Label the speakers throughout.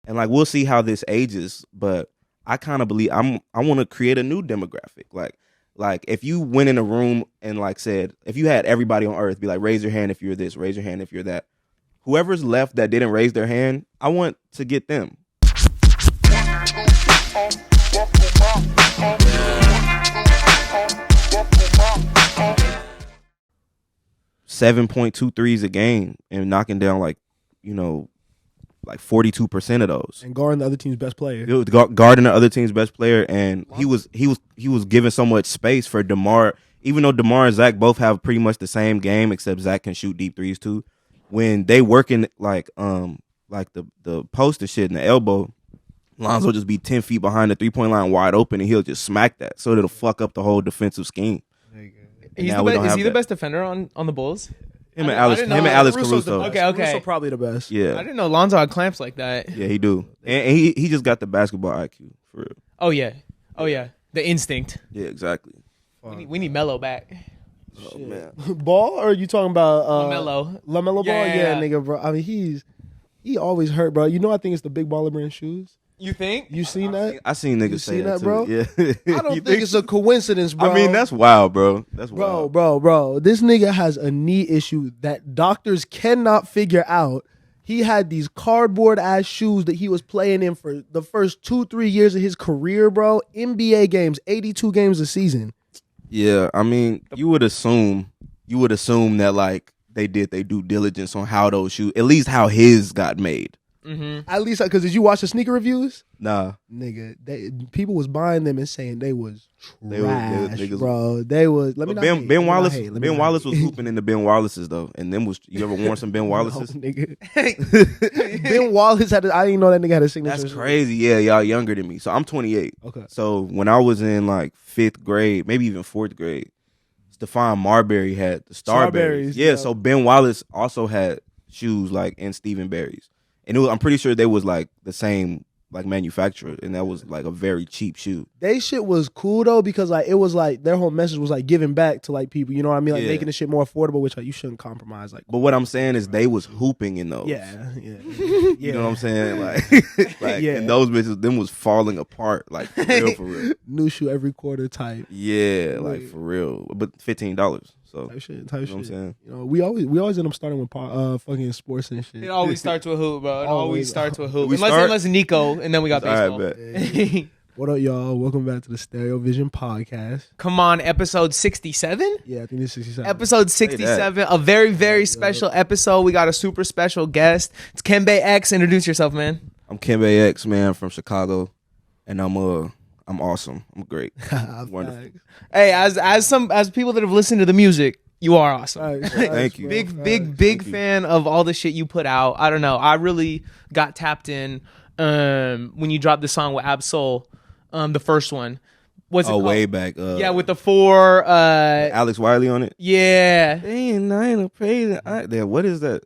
Speaker 1: And like we'll see how this ages, but I kind of believe I want to create a new demographic. Like if you went in a room and like said, if you had everybody on earth be like, raise your hand if you're this, raise your hand if you're that. Whoever's left that didn't raise their hand, I want to get them. 7.2 threes a game and knocking down like 42% of those.
Speaker 2: And guarding the other team's best player.
Speaker 1: It was guarding the other team's best player, and he was given so much space for DeMar. Even though DeMar and Zach both have pretty much the same game, except Zach can shoot deep threes too. When they working like the post and shit in the elbow, Lonzo just be 10 feet behind the 3-point line wide open, and he'll just smack that. So it'll fuck up the whole defensive scheme.
Speaker 3: Is he the best defender on the Bulls?
Speaker 1: Him and Alex Caruso.
Speaker 3: Okay.
Speaker 2: Caruso probably the best.
Speaker 1: Yeah.
Speaker 3: I didn't know Lonzo had clamps like that.
Speaker 1: Yeah, he do. And he just got the basketball IQ for real.
Speaker 3: Oh yeah. The instinct.
Speaker 1: Yeah, exactly.
Speaker 3: We need Melo back.
Speaker 1: Oh man.
Speaker 2: Ball, or are you talking about LaMelo Ball?
Speaker 3: Yeah.
Speaker 2: Nigga, bro. I mean, he always hurt, bro. You know, I think it's the Big Baller Brand shoes.
Speaker 3: You think?
Speaker 2: You seen that?
Speaker 1: I seen niggas say that too.
Speaker 2: Bro?
Speaker 1: Yeah.
Speaker 2: I don't think it's a coincidence, bro.
Speaker 1: I mean, that's wild, bro. That's wild.
Speaker 2: Bro. This nigga has a knee issue that doctors cannot figure out. He had these cardboard ass shoes that he was playing in for the first 2-3 years of his career, bro. NBA games, 82 games a season.
Speaker 1: Yeah, I mean, you would assume that like they did their due diligence on how those shoes, at least how his got made.
Speaker 3: Mm-hmm.
Speaker 2: At least, because did you watch the sneaker reviews?
Speaker 1: Nah,
Speaker 2: nigga, people was buying them and saying they was trash,
Speaker 1: niggas,
Speaker 2: bro. They was. Let me not
Speaker 1: Ben Wallace. Ben Wallace was hooping in the Ben Wallaces though, and then you ever worn some Ben Wallaces?
Speaker 2: No, nigga. Ben Wallace had. I didn't know that nigga had a signature.
Speaker 1: That's crazy. Yeah, y'all younger than me, so I'm 28.
Speaker 2: Okay.
Speaker 1: So when I was in like 5th grade, maybe even 4th grade, Stephon Marbury had the Starberries. Yeah, so Ben Wallace also had shoes like in Stephen Barry's. And I'm pretty sure they was like the same like manufacturer, and that was like a very cheap shoe.
Speaker 2: They shit was cool though, because like it was like their whole message was like giving back to like people, you know what I mean? Like making the shit more affordable, which like you shouldn't compromise. Like,
Speaker 1: but what I'm saying is they was hooping in those.
Speaker 2: Yeah.
Speaker 1: You know what I'm saying? Like and those bitches, them was falling apart, like for real.
Speaker 2: New shoe every quarter type.
Speaker 1: Yeah, like for real. But $15. So
Speaker 2: type shit.
Speaker 1: You know what I'm saying?
Speaker 2: You know, we always end up starting with fucking sports and shit.
Speaker 3: It always starts with a hoop, bro. It always starts with a hoop.
Speaker 1: We
Speaker 3: Unless Nico, and then we got baseball.
Speaker 1: Right,
Speaker 2: what up, y'all? Welcome back to the StereoVision podcast.
Speaker 3: Come on, episode 67?
Speaker 2: Yeah, I think it's 67.
Speaker 3: Episode 67, a very, very special episode. We got a super special guest. It's Kembe X. Introduce yourself, man.
Speaker 1: I'm Kembe X, man, from Chicago, and I'm awesome. I'm great. Wonderful.
Speaker 3: Hey, as people that have listened to the music, you are awesome.
Speaker 1: Thank you.
Speaker 3: Big fan of all the shit you put out. I don't know. I really got tapped in when you dropped the song with Ab-Soul, the first one. What's it called?
Speaker 1: Way back.
Speaker 3: Yeah, with the 4
Speaker 1: Alex Wiley on it.
Speaker 3: Yeah.
Speaker 1: What is that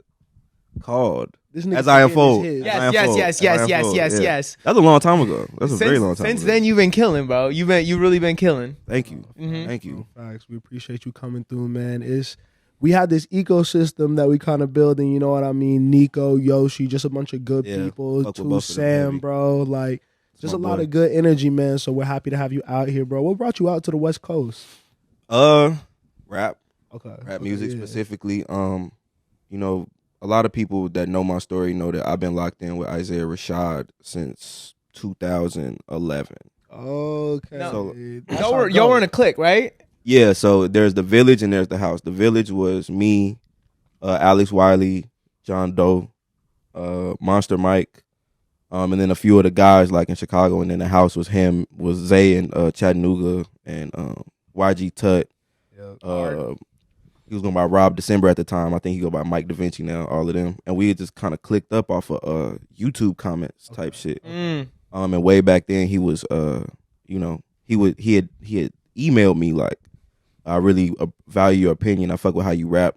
Speaker 1: called?
Speaker 2: As
Speaker 1: I Unfold.
Speaker 3: Yes.
Speaker 1: That's a long time ago. That's a very long time
Speaker 3: since
Speaker 1: ago.
Speaker 3: then, you've been killing, bro. You really been killing.
Speaker 1: Thank you.
Speaker 3: Mm-hmm.
Speaker 1: Thank you.
Speaker 2: Facts. We appreciate you coming through, man. We had this ecosystem that we kind of building, you know what I mean? Nico, Yoshi, just a bunch of good people. To Sam, bro. Like, just a lot of good energy, man. So we're happy to have you out here, bro. What brought you out to the West Coast?
Speaker 1: Rap.
Speaker 2: Okay.
Speaker 1: Rap music specifically. You know, a lot of people that know my story know that I've been locked in with Isaiah Rashad since 2011.
Speaker 2: Okay.
Speaker 3: So, y'all were in a clique, right?
Speaker 1: Yeah, so there's the Village and there's the House. The Village was me, Alex Wiley, John Doe, Monster Mike, and then a few of the guys like in Chicago. And then the House was Zay and Chattanooga and YG Tut. He was going by Rob December at the time. I think he go by Mike Da Vinci now, all of them. And we had just kind of clicked up off of YouTube comments type shit. And way back then he was, he had emailed me like, I really value your opinion. I fuck with how you rap.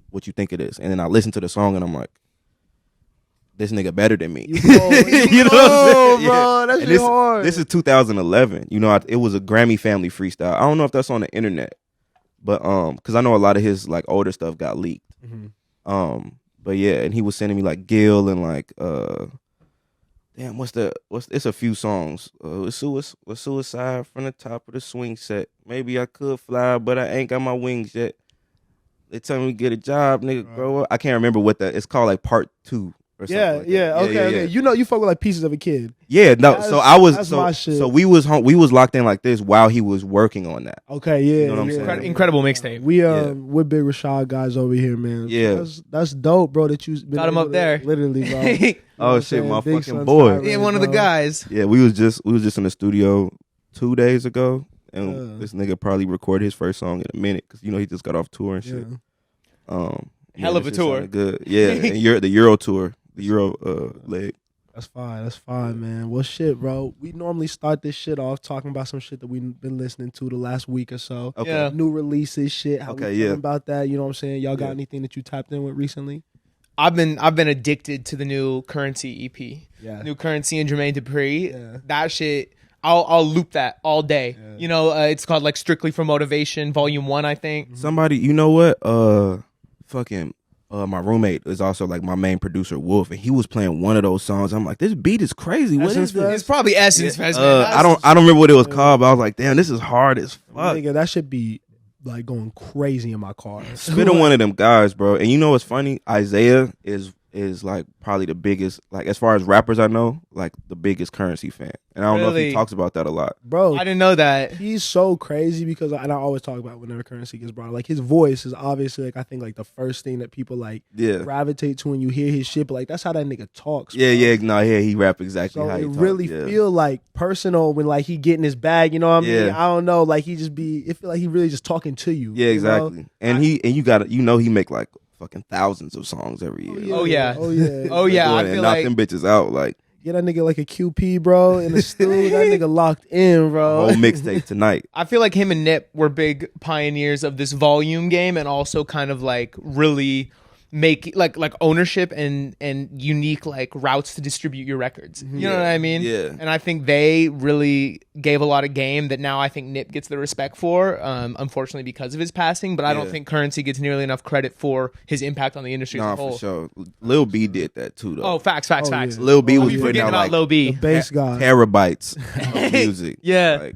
Speaker 1: What you think of this? And then I listened to the song and I'm like, this nigga better than me. You know what I'm saying?
Speaker 2: Bro, that's really hard.
Speaker 1: This is 2011. You know, it was a Grammy family freestyle. I don't know if that's on the internet. But because I know a lot of his like older stuff got leaked.
Speaker 2: Mm-hmm.
Speaker 1: But yeah, and he was sending me like Gil and like damn, it's a few songs. With suicide from the top of the swing set. Maybe I could fly, but I ain't got my wings yet. They tell me to get a job, nigga, grow up. I can't remember what it's called, like part 2 or something.
Speaker 2: Okay. You know, you fuck with like Pieces of a Kid.
Speaker 1: Yeah, no. So I was
Speaker 2: my shit.
Speaker 1: so we was locked in like this while he was working on that.
Speaker 2: Okay, yeah,
Speaker 1: you know what I'm saying?
Speaker 3: Incredible mixtape.
Speaker 2: We're big Rashad guys over here, man.
Speaker 1: Yeah,
Speaker 2: that's dope, bro. That you
Speaker 3: got him up there,
Speaker 2: literally, bro.
Speaker 1: Oh shit, my fucking boy.
Speaker 3: Yeah, one of the guys.
Speaker 1: Yeah, we was just in the studio 2 days ago, and this nigga probably recorded his first song in a minute because he just got off tour and shit.
Speaker 3: Hell of a tour.
Speaker 1: Good. Yeah, and the Euro tour, the Euro leg.
Speaker 2: That's fine, man. Well, shit, bro. We normally start this shit off talking about some shit that we've been listening to the last week or so.
Speaker 1: Okay.
Speaker 3: Yeah.
Speaker 2: New releases, shit. How we feeling about that? You know what I'm saying? Y'all got anything that you tapped in with recently?
Speaker 3: I've been addicted to the new Currency EP.
Speaker 2: Yeah.
Speaker 3: New Currency and Jermaine Dupri. Yeah. That shit. I'll loop that all day. Yeah. It's called like Strictly for Motivation, Volume 1, I think.
Speaker 1: Somebody, you know what? My roommate is also like my main producer, Wolf, and he was playing one of those songs. I'm like, this beat is crazy. What is this?
Speaker 3: It's probably Essence Fest.
Speaker 1: I don't remember what it was called, but I was like, damn, this is hard as fuck.
Speaker 2: Nigga, that should be like going crazy in my car.
Speaker 1: Spit on one of them guys, bro. And you know what's funny? Isaiah is like probably the biggest, like as far as rappers I know, like the biggest Currency fan. And I don't know if he talks about that a lot.
Speaker 2: Bro,
Speaker 3: I didn't know that.
Speaker 2: He's so crazy because, and I always talk about whenever Currency gets brought up, like his voice is obviously like, I think like the first thing that people like gravitate to when you hear his shit, but like that's how that nigga talks.
Speaker 1: He rap exactly
Speaker 2: so
Speaker 1: how he
Speaker 2: it
Speaker 1: talks.
Speaker 2: Really feel like personal when like he get in his bag, you know what I mean? I don't know, like he just it feel like he really just talking to you.
Speaker 1: Yeah, exactly.
Speaker 2: You know?
Speaker 1: And you gotta, he make like fucking thousands of songs every year.
Speaker 3: Oh yeah.
Speaker 1: I feel knock them bitches out like.
Speaker 2: Get that nigga like a QP, bro, in the studio. That nigga locked in, bro.
Speaker 1: Whole mixtape tonight.
Speaker 3: I feel like him and Nip were big pioneers of this volume game, and also kind of like really make like ownership and unique like routes to distribute your records. You know what I mean?
Speaker 1: Yeah.
Speaker 3: And I think they really gave a lot of game that now I think Nip gets the respect for, unfortunately because of his passing, but I don't think Currency gets nearly enough credit for his impact on the industry as a whole.
Speaker 1: For sure. Lil B did that too though.
Speaker 3: Oh, facts.
Speaker 2: Yeah.
Speaker 1: Lil B was putting out like
Speaker 3: Lil B.
Speaker 2: The bass guy.
Speaker 1: terabytes of music.
Speaker 3: Yeah.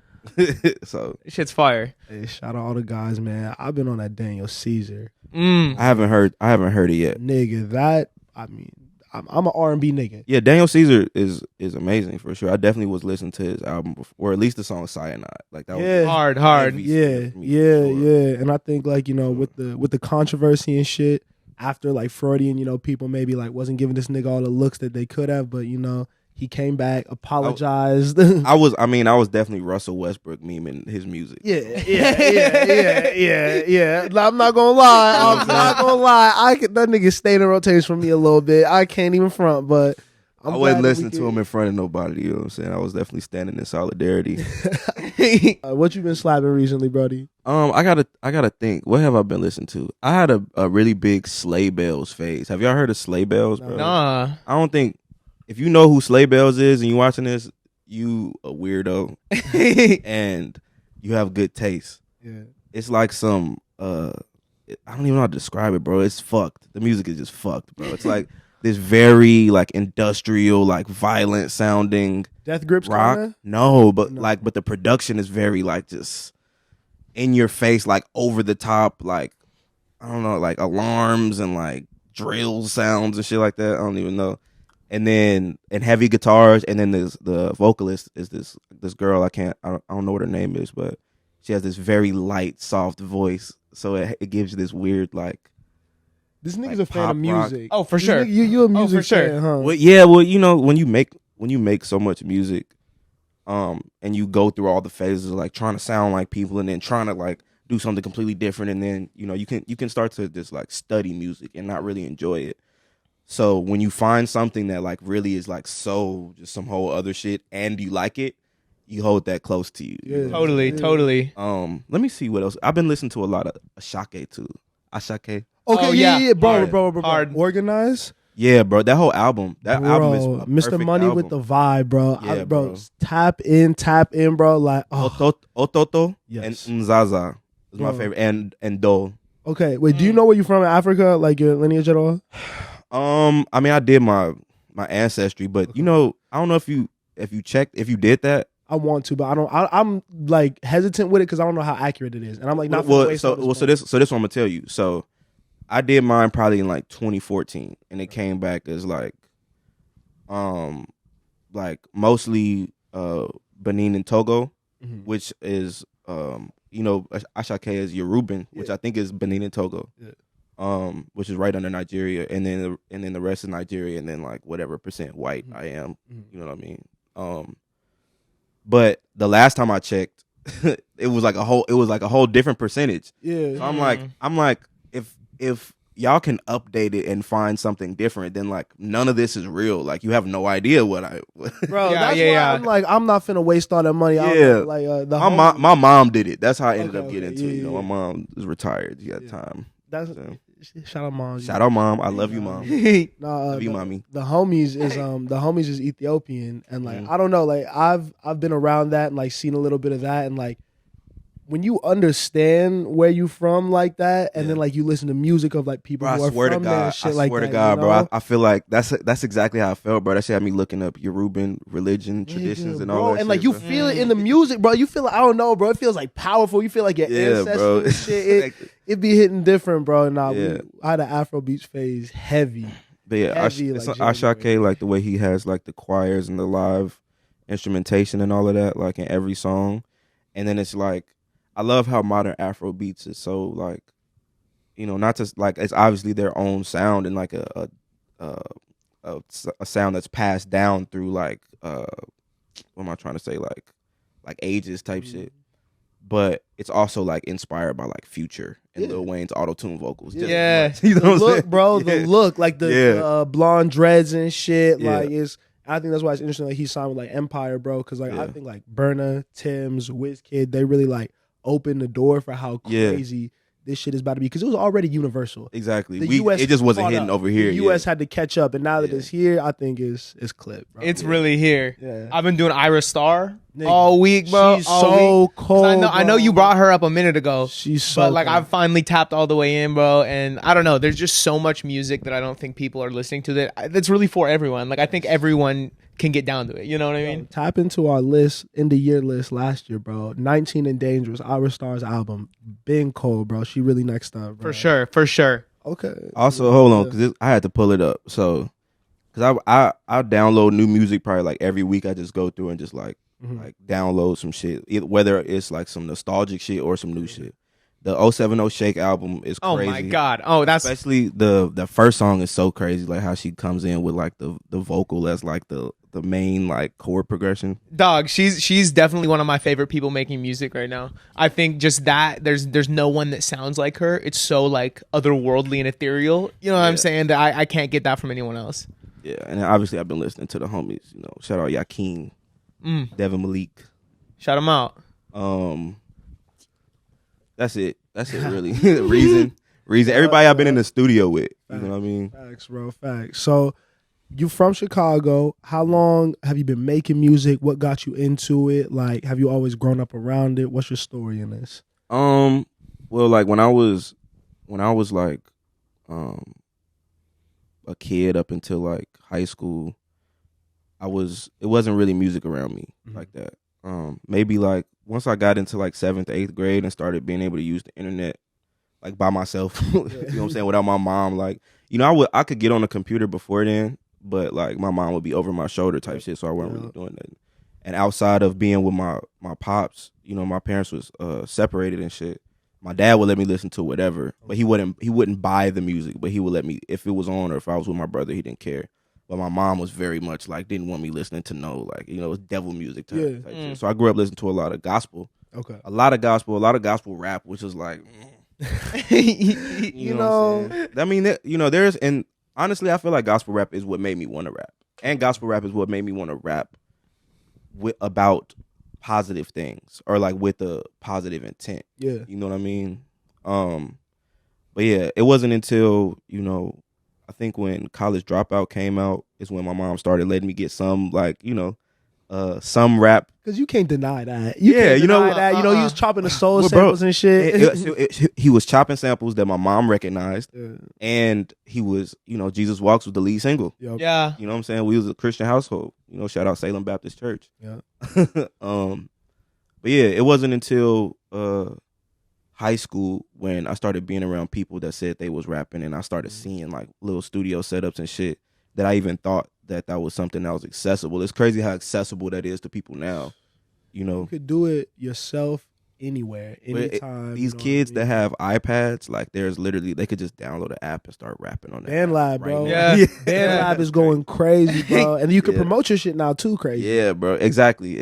Speaker 1: So
Speaker 3: shit's fire.
Speaker 2: Hey, shout out all the guys, man. I've been on that Daniel Caesar.
Speaker 1: I haven't heard it yet.
Speaker 2: Nigga, that I'm an R&B nigga.
Speaker 1: Yeah, Daniel Caesar is amazing for sure. I definitely was listening to his album before, or at least the song Cyanide. Like that was
Speaker 3: hard.
Speaker 2: Yeah. And I think like, with the controversy and shit after like Freudian, people maybe like wasn't giving this nigga all the looks that they could have, but he came back, apologized.
Speaker 1: I was definitely Russell Westbrook memeing his music.
Speaker 2: Yeah. I'm not gonna lie. That nigga stayed in rotation for me a little bit. I can't even front, but
Speaker 1: I wasn't listening to him in front of nobody. You know what I'm saying? I was definitely standing in solidarity.
Speaker 2: What you been slapping recently, buddy?
Speaker 1: I gotta think. What have I been listening to? I had a really big Sleigh Bells phase. Have y'all heard of Sleigh Bells, bro?
Speaker 3: Nah.
Speaker 1: I don't think. If you know who Sleigh Bells is and you watching this, you a weirdo and you have good taste.
Speaker 2: Yeah.
Speaker 1: It's like some I don't even know how to describe it, bro. It's fucked. The music is just fucked, bro. It's like this very like industrial, like violent sounding
Speaker 2: Death Grips
Speaker 1: rock.
Speaker 2: Kinda?
Speaker 1: No, but the production is very like just in your face, like over the top, like I don't know, like alarms and like drill sounds and shit like that. I don't even know. And heavy guitars, and then the vocalist is this girl. I don't know what her name is, but she has this very light, soft voice. So it gives you this weird like.
Speaker 2: This nigga's a fan of music.
Speaker 3: Oh, for sure.
Speaker 2: You a music fan, huh?
Speaker 1: Well, yeah. Well, when you make so much music, and you go through all the phases of like trying to sound like people, and then trying to like do something completely different, and then you can start to just like study music and not really enjoy it. So when you find something that like really is like so just some whole other shit and you like it, you hold that close to you.
Speaker 2: Yeah.
Speaker 3: Totally.
Speaker 1: Let me see what else. I've been listening to a lot of Ashake too. Ashake.
Speaker 2: Okay, yeah, bro.
Speaker 3: Hard.
Speaker 2: Organize.
Speaker 1: Yeah, bro. That whole album. That album is a
Speaker 2: Mr. Money
Speaker 1: album.
Speaker 2: with the vibe, bro.
Speaker 1: Yeah,
Speaker 2: bro. Tap in, bro. Like
Speaker 1: Ototo
Speaker 2: yes.
Speaker 1: and Nzaza is my favorite. And Do.
Speaker 2: Okay, wait. Do you know where you're from in Africa? Like your lineage at all?
Speaker 1: I mean, I did my my ancestry, but you know, I don't know if you checked if you did that.
Speaker 2: I want to, but I don't. I'm like hesitant with it because I don't know how accurate it is, and I'm like not.
Speaker 1: So this what I'm gonna tell you. So I did mine probably in like 2014, and it came back as like mostly Benin and Togo, which is you know, Ashake is Yoruban, which I think is Benin and Togo. Yeah. Which is right under Nigeria, and then the rest is Nigeria, and then like whatever percent white I am. You know what I mean? But the last time I checked, it was like a whole different percentage. Yeah. So I'm like, if y'all can update it and find something different, then like none of this is real. Like you have no idea what I.
Speaker 2: Bro, that's why I'm like, I'm not finna waste all that money.
Speaker 1: Yeah. My mom did it. That's how I ended up getting into it. You know, my mom is retired. She got time.
Speaker 2: That's shout out mom.
Speaker 1: Shout out mom. I love you, mom. Love you, mommy.
Speaker 2: The homies is Ethiopian, and like I don't know, like I've been around that and like seen a little bit of that, and like when you understand where you from like that, and then like you listen to music of like people who are from there and shit like that. I swear to God,
Speaker 1: bro. I feel like that's exactly how I felt, bro. That shit had me looking up Yoruban religion, traditions, and all that.
Speaker 2: And like you feel it in the music, bro. You feel like, I don't know, bro. It feels like powerful. You feel like your ancestors and shit. It be hitting different, bro. Nah, I had an Afrobeats phase heavy.
Speaker 1: But yeah, Ashake, like the way he has like the choirs and the live instrumentation and all of that, like in every song. And then it's like, I love how modern Afro beats is so like, you know, not just like it's obviously their own sound and like a sound that's passed down through like what am I trying to say, like ages type shit, but it's also like inspired by like Future and Lil Wayne's auto-tune vocals. You know
Speaker 2: what I'm saying? Bro, the look, like the blonde dreads and shit, like it's. I think that's why it's interesting. Like he signed with like Empire, bro, because like I think like Burna, Tim's, Wizkid, they really like opened the door for how crazy this shit is about to be, because it was already universal.
Speaker 1: Exactly. It just wasn't hitting over here.
Speaker 2: The US had to catch up, and now that it's here, I think it's clipped, bro.
Speaker 3: It's really here. Yeah. I've been doing Ira Star all week, bro.
Speaker 2: She's so cold.
Speaker 3: I know you brought her up a minute ago.
Speaker 2: She's so
Speaker 3: but like cold. I've finally tapped all the way in, bro. And I don't know. There's just so much music that I don't think people are listening to that's really for everyone. Like I think everyone can get down to it. You know what I mean?
Speaker 2: Tap into our list, in the year list last year, bro. 19 and Dangerous, Ira Star's album. Been cold, bro. She really next up, bro.
Speaker 3: For sure.
Speaker 2: Okay.
Speaker 1: Also, hold on, because I had to pull it up. So, because I download new music probably like every week. I just go through and just like download some shit, whether it's like some nostalgic shit or some new shit. The 070 Shake album is crazy.
Speaker 3: Oh my God. Oh, that's
Speaker 1: especially the first song is so crazy. Like how she comes in with like the vocal as like the main like chord progression.
Speaker 3: Dog, she's definitely one of my favorite people making music right now. I think just that there's no one that sounds like her. It's so like otherworldly and ethereal. You know what I'm saying? That I can't get that from anyone else.
Speaker 1: Yeah, and obviously I've been listening to the homies. You know, shout out Yakin, Devin Malik.
Speaker 3: Shout them out.
Speaker 1: That's it really. Reason. Everybody I've been in the studio with. You know what I mean?
Speaker 2: Facts, bro. Facts. So you from Chicago. How long have you been making music? What got you into it? Like, have you always grown up around it? What's your story in this?
Speaker 1: Well, like when I was like a kid up until like high school, it wasn't really music around me like that. Maybe like once I got into like 7th, 8th grade and started being able to use the internet like by myself, you know what I'm saying, without my mom, like, you know, I could get on a computer before then, but like my mom would be over my shoulder type shit, so I wasn't really doing that. And outside of being with my pops, you know, my parents was separated and shit. My dad would let me listen to whatever, but he wouldn't buy the music, but he would let me, if it was on or if I was with my brother, he didn't care. But my mom was very much like, didn't want me listening to like, you know, it was devil music type shit. So I grew up listening to a lot of gospel. Okay. A lot of gospel rap, which is like, you know, I mean, you know, and honestly, I feel like gospel rap is what made me want to rap. And gospel rap is what made me want to rap about positive things or like with a positive intent. Yeah. You know what I mean? But yeah, it wasn't until, you know, I think when College Dropout came out is when my mom started letting me get some like, you know, some rap.
Speaker 2: Because you can't deny that. You can't deny that. You know, he was chopping the soul samples and shit.
Speaker 1: He was chopping samples that my mom recognized, and he was, Jesus Walks was the lead single.
Speaker 2: Yep.
Speaker 3: Yeah.
Speaker 1: You know what I'm saying? We was a Christian household. Shout out Salem Baptist Church.
Speaker 2: Yeah.
Speaker 1: But yeah, it wasn't until high school when I started being around people that said they was rapping, and I started seeing like little studio setups and shit that I even thought that was something that was accessible. It's crazy how accessible that is to people now.
Speaker 2: You could do it yourself anywhere, anytime.
Speaker 1: These kids that have iPads, like there's literally, they could just download an app and start rapping on it.
Speaker 2: BandLab, bro.
Speaker 1: Right
Speaker 3: Yeah.
Speaker 2: BandLab is going crazy, bro. And you can promote your shit now too, crazy.
Speaker 1: Yeah, bro. Exactly.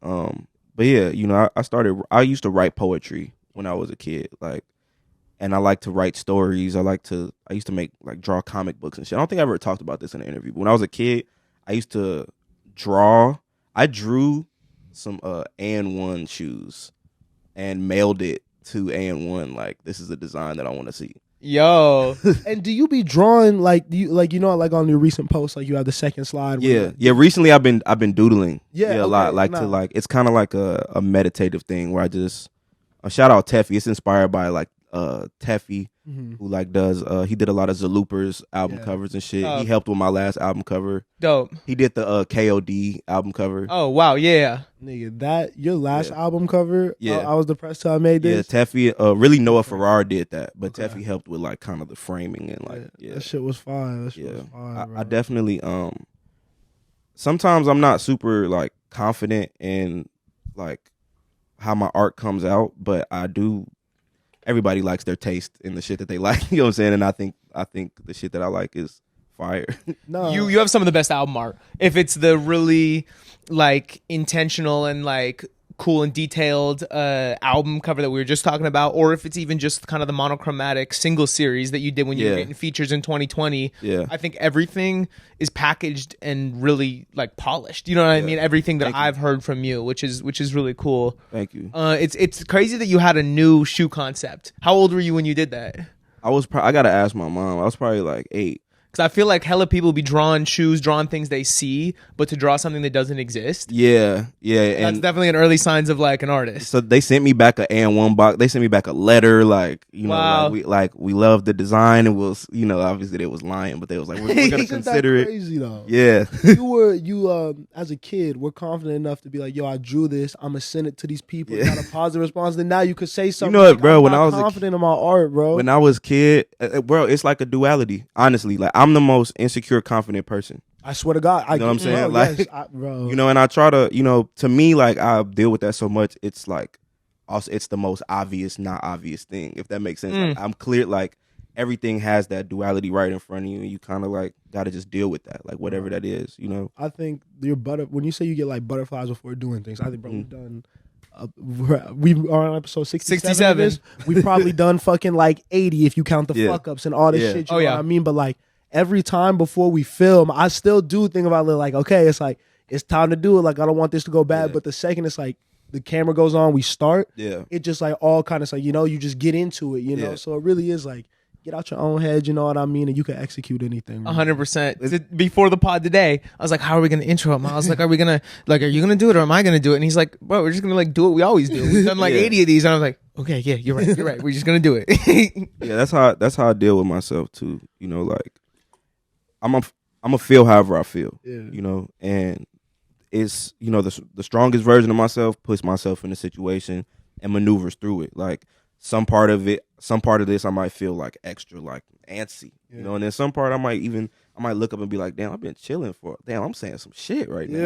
Speaker 1: But yeah, I used to write poetry when I was a kid, like, and I like to write stories. I used to draw comic books and shit. I don't think I ever talked about this in an interview, but when I was a kid, I used to draw. I drew some AN1 shoes and mailed it to AN1. Like, this is a design that I want to see.
Speaker 3: Yo.
Speaker 2: And do you be drawing like on your recent posts, like you have the second slide?
Speaker 1: Yeah. Recently, I've been doodling.
Speaker 2: Yeah,
Speaker 1: a lot. It's kind of like a meditative thing where I just shout out Teffy. It's inspired by like Teffy, who like does he did a lot of Zaloopers album covers and shit. He helped with my last album cover.
Speaker 3: Dope.
Speaker 1: He did the KOD album cover.
Speaker 3: Oh wow, yeah.
Speaker 2: Nigga, that your last album cover.
Speaker 1: Yeah.
Speaker 2: I was depressed till I made this.
Speaker 1: Yeah, Teffy. Really, Noah Farrar did that, but Teffy helped with like kind of the framing and like
Speaker 2: that shit was fire. That shit was fire,
Speaker 1: I definitely sometimes I'm not super like confident in like how my art comes out, but I do. Everybody likes their taste in the shit that they like. You know what I'm saying? And I think the shit that I like is fire.
Speaker 2: No,
Speaker 3: You have some of the best album art. If it's the really like intentional and like cool and detailed album cover that we were just talking about, or if it's even just kind of the monochromatic single series that you did when you were getting features in 2020.
Speaker 1: Yeah.
Speaker 3: I think everything is packaged and really like polished. You know what I mean? Everything that I've heard from you, which is really cool.
Speaker 1: Thank you.
Speaker 3: It's crazy that you had a new shoe concept. How old were you when you did that?
Speaker 1: I gotta ask my mom. I was probably like 8.
Speaker 3: Because I feel like hella people be drawing shoes, drawing things they see, but to draw something that doesn't exist.
Speaker 1: Yeah.
Speaker 3: That's
Speaker 1: And
Speaker 3: definitely an early signs of like an artist.
Speaker 1: so they sent me back a AN1 box. They sent me back a letter, like,
Speaker 3: Wow.
Speaker 1: we love the design, and we'll, obviously they was lying, but they was like, we're gonna consider it.
Speaker 2: Crazy though.
Speaker 1: Yeah.
Speaker 2: you as a kid were confident enough to be like, yo, I drew this. I'm gonna send it to these people. Got a positive response. Then now you could say something.
Speaker 1: You know what,
Speaker 2: like,
Speaker 1: bro?
Speaker 2: I'm
Speaker 1: When
Speaker 2: not
Speaker 1: I was
Speaker 2: confident in my art, bro.
Speaker 1: When I was a kid, bro, it's like a duality. Honestly, like I'm the most insecure, confident person.
Speaker 2: I swear to God,
Speaker 1: You know what I'm saying?
Speaker 2: Bro,
Speaker 1: Like,
Speaker 2: yes, bro.
Speaker 1: and I try to, to me, like I deal with that so much. It's like, also, it's the most obvious, not obvious thing. If that makes sense, like, I'm clear. Like everything has that duality right in front of you, and you kind of like got to just deal with that, like whatever that is.
Speaker 2: I think when you say you get like butterflies before doing things, I think, bro, we've done. We are on episode 67. We've probably done fucking like 80 if you count the fuck ups and all this shit. You know what I mean? But like every time before we film, I still do think about it like, okay, it's like it's time to do it. Like I don't want this to go bad. But the second it's like the camera goes on, we start.
Speaker 1: Yeah,
Speaker 2: it just like all kind of like you just get into it. So it really is like. Get out your own head, you know what I mean, and you can execute anything.
Speaker 3: 100%. Before the pod today, I was like, "How are we gonna intro him?" I was like, "Are you gonna do it, or am I gonna do it?" And he's like, "Bro, we're just gonna like do what we always do. We've done like 80 of these." And I was like, "Okay, yeah, you're right. We're just gonna do it."
Speaker 1: Yeah, that's how I deal with myself too. Like I'm a feel however I feel.
Speaker 2: Yeah.
Speaker 1: And it's the strongest version of myself puts myself in a situation and maneuvers through it. Like some part of this I might feel like extra like antsy, and then some part I might look up and be like, damn, I've been chilling I'm saying some shit right now.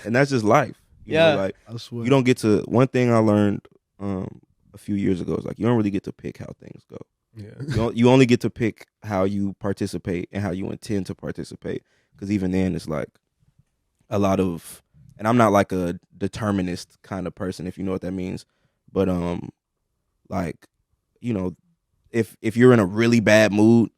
Speaker 1: And that's just life. You know, like
Speaker 2: I swear.
Speaker 1: you don't get to, one thing I learned a few years ago is like you don't really get to pick how things go. You only get to pick how you participate and how you intend to participate, because even then it's like a lot of, and I'm not like a determinist kind of person, if you know what that means, but like, if you're in a really bad mood,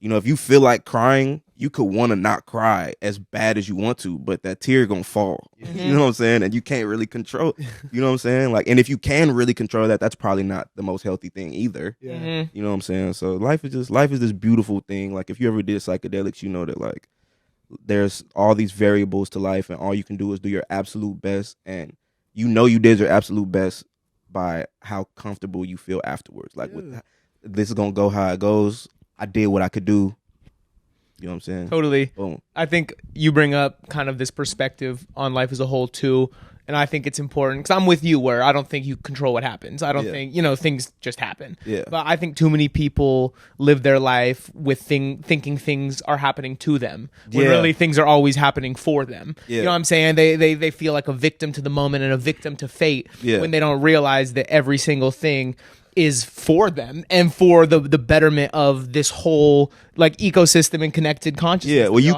Speaker 1: if you feel like crying, you could want to not cry as bad as you want to, but that tear gonna fall. You know what I'm saying? And you can't really control, you know what I'm saying? Like, and if you can really control that, that's probably not the most healthy thing either. You know what I'm saying? So life is this beautiful thing. Like if you ever did psychedelics, you know that like there's all these variables to life, and all you can do is do your absolute best, and you did your absolute best by how comfortable you feel afterwards. Like, this is gonna go how it goes. I did what I could do. You know what I'm saying?
Speaker 3: Totally.
Speaker 1: Boom.
Speaker 3: I think you bring up kind of this perspective on life as a whole too. And I think it's important because I'm with you where I don't think you control what happens. I don't think, things just happen.
Speaker 1: Yeah.
Speaker 3: But I think too many people live their life with thinking things are happening to them when really things are always happening for them.
Speaker 1: Yeah.
Speaker 3: You know what I'm saying? They feel like a victim to the moment and a victim to fate when they don't realize that every single thing is for them and for the betterment of this whole like ecosystem and connected consciousness.
Speaker 1: Yeah, well, you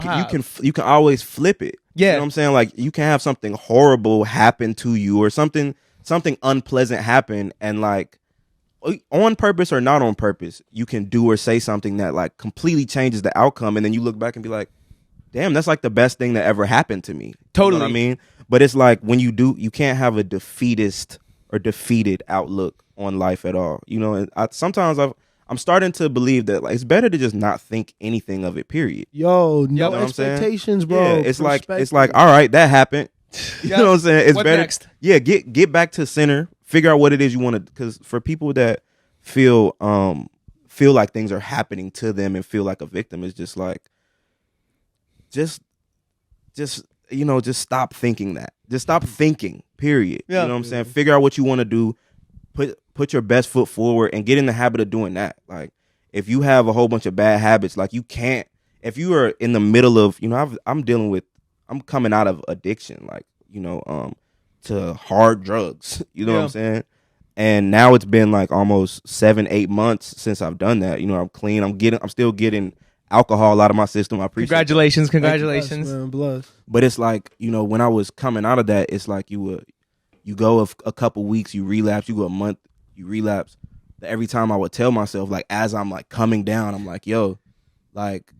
Speaker 1: can always flip it.
Speaker 3: Yeah.
Speaker 1: You know what I'm saying? Like, you can have something horrible happen to you, or something unpleasant happen, and like, on purpose or not on purpose, you can do or say something that like completely changes the outcome, and then you look back and be like, damn, that's like the best thing that ever happened to me.
Speaker 3: Totally.
Speaker 1: You know what I mean? But it's like, when you can't have a defeatist or defeated outlook on life at all. You know, and sometimes I'm starting to believe that like it's better to just not think anything of it, period.
Speaker 2: Yo, no expectations, bro.
Speaker 1: Yeah, it's like all right, that happened. You know what I'm saying? It's better.
Speaker 3: Next?
Speaker 1: Yeah, get back to center. Figure out what it is you want to, because for people that feel like things are happening to them and feel like a victim, it's just like just stop thinking that. Just stop thinking, period.
Speaker 3: Yeah.
Speaker 1: You know what I'm saying? Figure out what you want to do. Put your best foot forward and get in the habit of doing that. Like, if you have a whole bunch of bad habits, like, you can't, if you are in the middle of, I'm coming out of addiction, like, to hard drugs, you know what I'm saying? And now it's been like almost 7-8 months since I've done that. I'm clean. I'm still getting alcohol out of my system. I appreciate
Speaker 3: Congratulations.
Speaker 2: Bless, man, bless.
Speaker 1: But it's like, when I was coming out of that, it's like you go a couple weeks, you relapse, you go a month, you relapse. But every time I would tell myself, like, as I'm like coming down, I'm like, yo, like,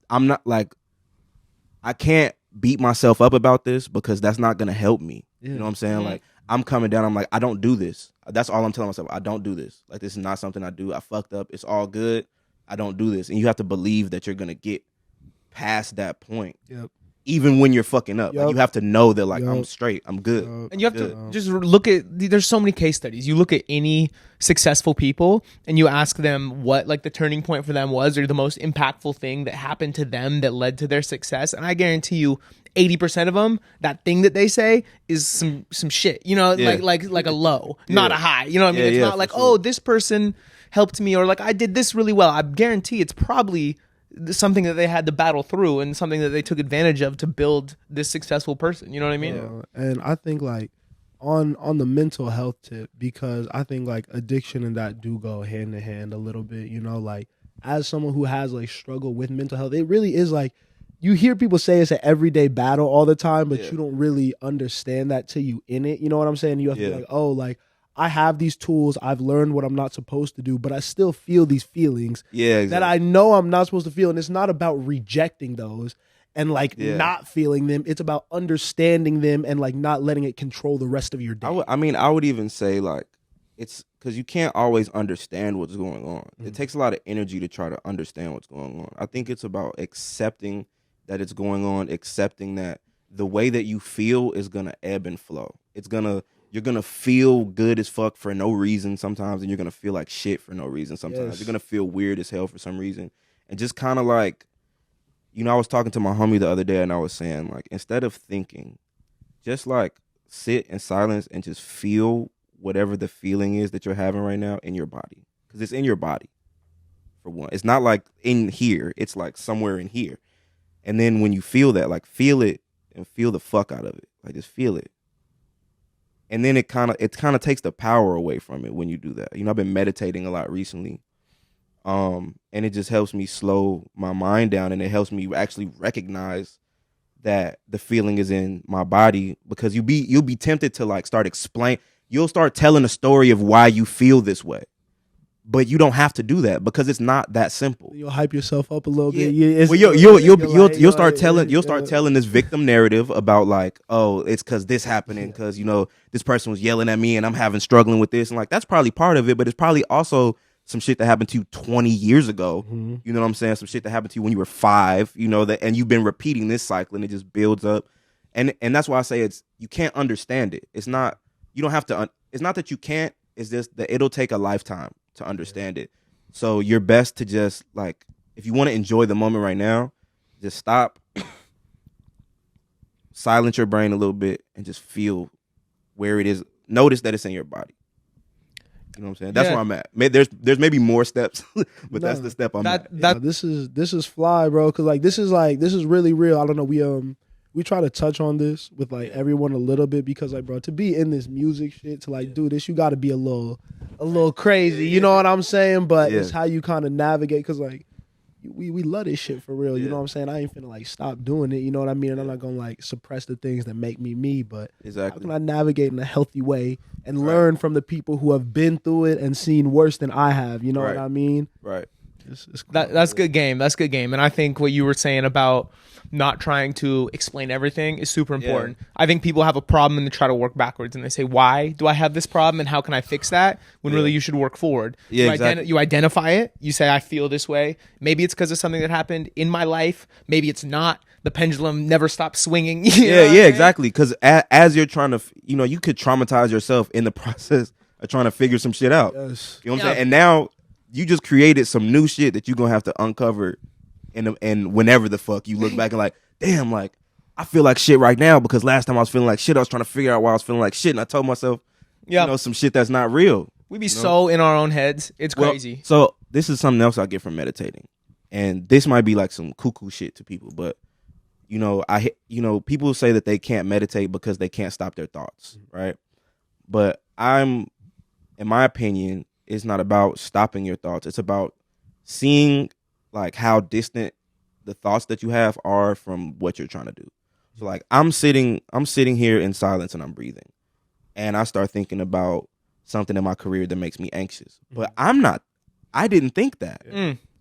Speaker 1: I'm not like, I can't beat myself up about this because that's not going to help me. Yeah. You know what I'm saying? Mm-hmm. Like, I'm coming down, I'm like, I don't do this. That's all I'm telling myself. I don't do this. Like, this is not something I do. I fucked up. It's all good. I don't do this. And you have to believe that you're going to get past that point.
Speaker 2: Yep.
Speaker 1: Even when you're fucking up. Like, you have to know that, like, I'm straight. I'm good.
Speaker 3: And you have to just look at, there's so many case studies. You look at any successful people and you ask them what, like, the turning point for them was, or the most impactful thing that happened to them that led to their success. And I guarantee you 80% of them, that thing that they say is some shit, like a low, not a high. You know what I mean? It's not like, oh, this person helped me, or like, I did this really well. I guarantee it's probably something that they had to battle through and something that they took advantage of to build this successful person. You know what I mean?
Speaker 2: Yeah. And I think like on the mental health tip, because I think like addiction and that do go hand in hand a little bit, like, as someone who has like struggled with mental health, it really is like, you hear people say it's an everyday battle all the time, but you don't really understand that till you in it. You know what I'm saying? You have to be like, oh, like, I have these tools. I've learned what I'm not supposed to do, but I still feel these feelings that I know I'm not supposed to feel. And it's not about rejecting those and like not feeling them. It's about understanding them and like not letting it control the rest of your day.
Speaker 1: I would even say like, it's because you can't always understand what's going on. Mm-hmm. It takes a lot of energy to try to understand what's going on. I think it's about accepting that it's going on, accepting that the way that you feel is going to ebb and flow. You're going to feel good as fuck for no reason sometimes, and you're going to feel like shit for no reason sometimes. Yes. You're going to feel weird as hell for some reason. And just kind of like, I was talking to my homie the other day, and I was saying, like, instead of thinking, just like sit in silence and just feel whatever the feeling is that you're having right now in your body. Because it's in your body, for one. It's not like in here. It's like somewhere in here. And then when you feel that, like, feel it and feel the fuck out of it. Like, just feel it. And then it kind of takes the power away from it when you do that. I've been meditating a lot recently. And it just helps me slow my mind down, and it helps me actually recognize that the feeling is in my body, because you'll be tempted to like you'll start telling a story of why you feel this way. But you don't have to do that, because it's not that simple.
Speaker 2: You'll hype yourself up a little bit.
Speaker 1: You'll start telling this victim narrative about like, oh, it's because this happening, because this person was yelling at me and I'm struggling with this, and like, that's probably part of it, but it's probably also some shit that happened to you 20 years ago. You know what I'm saying? Some shit that happened to you when you were 5, you know, that, and you've been repeating this cycle and it just builds up. And that's why I say you can't understand it. It's not, you don't have to, it's not that you can't, it's just that it'll take a lifetime to understand it. So you're best to just like, if you want to enjoy the moment right now, just stop, silence your brain a little bit and just feel where it is. Notice that it's in your body. You know what I'm saying? That's where I'm at. There's maybe more steps, but that's the step I'm at.
Speaker 2: This is fly, bro. Cause this is really real. I don't know. We try to touch on this with like everyone a little bit because like, bro, to be in this music shit, to like do this, you got to be a little crazy. You know what I'm saying? But it's how you kind of navigate. Cause like we love this shit for real. You know what I'm saying? I ain't finna like stop doing it. You know what I mean? And I'm not gonna like suppress the things that make me me. But how can I navigate in a healthy way and learn from the people who have been through it and seen worse than I have? You know what I mean?
Speaker 1: Right.
Speaker 2: It's cool.
Speaker 3: That's good game. That's good game. And I think what you were saying about not trying to explain everything is super important. I think people have a problem and they try to work backwards and they say, why do I have this problem and how can I fix that? When really you should work forward.
Speaker 1: Yeah,
Speaker 3: You identify it. You say, I feel this way. Maybe it's because of something that happened in my life. Maybe it's not. The pendulum never stops swinging.
Speaker 1: Exactly. Because as you're trying to, you know, you could traumatize yourself in the process of trying to figure some shit out.
Speaker 2: Yes.
Speaker 1: You know what I'm saying? And now you just created some new shit that you're going to have to uncover. And whenever the fuck you look back and like, damn, like, I feel like shit right now because last time I was feeling like shit, I was trying to figure out why I was feeling like shit. And I told myself, you know, some shit that's not real.
Speaker 3: We be so in our own heads. It's crazy.
Speaker 1: So this is something else I get from meditating. And this might be like some cuckoo shit to people, but you know, people say that they can't meditate because they can't stop their thoughts, right? But in my opinion, it's not about stopping your thoughts. It's about seeing like how distant the thoughts that you have are from what you're trying to do. So like I'm sitting here in silence and I'm breathing. And I start thinking about something in my career that makes me anxious. But I didn't think that.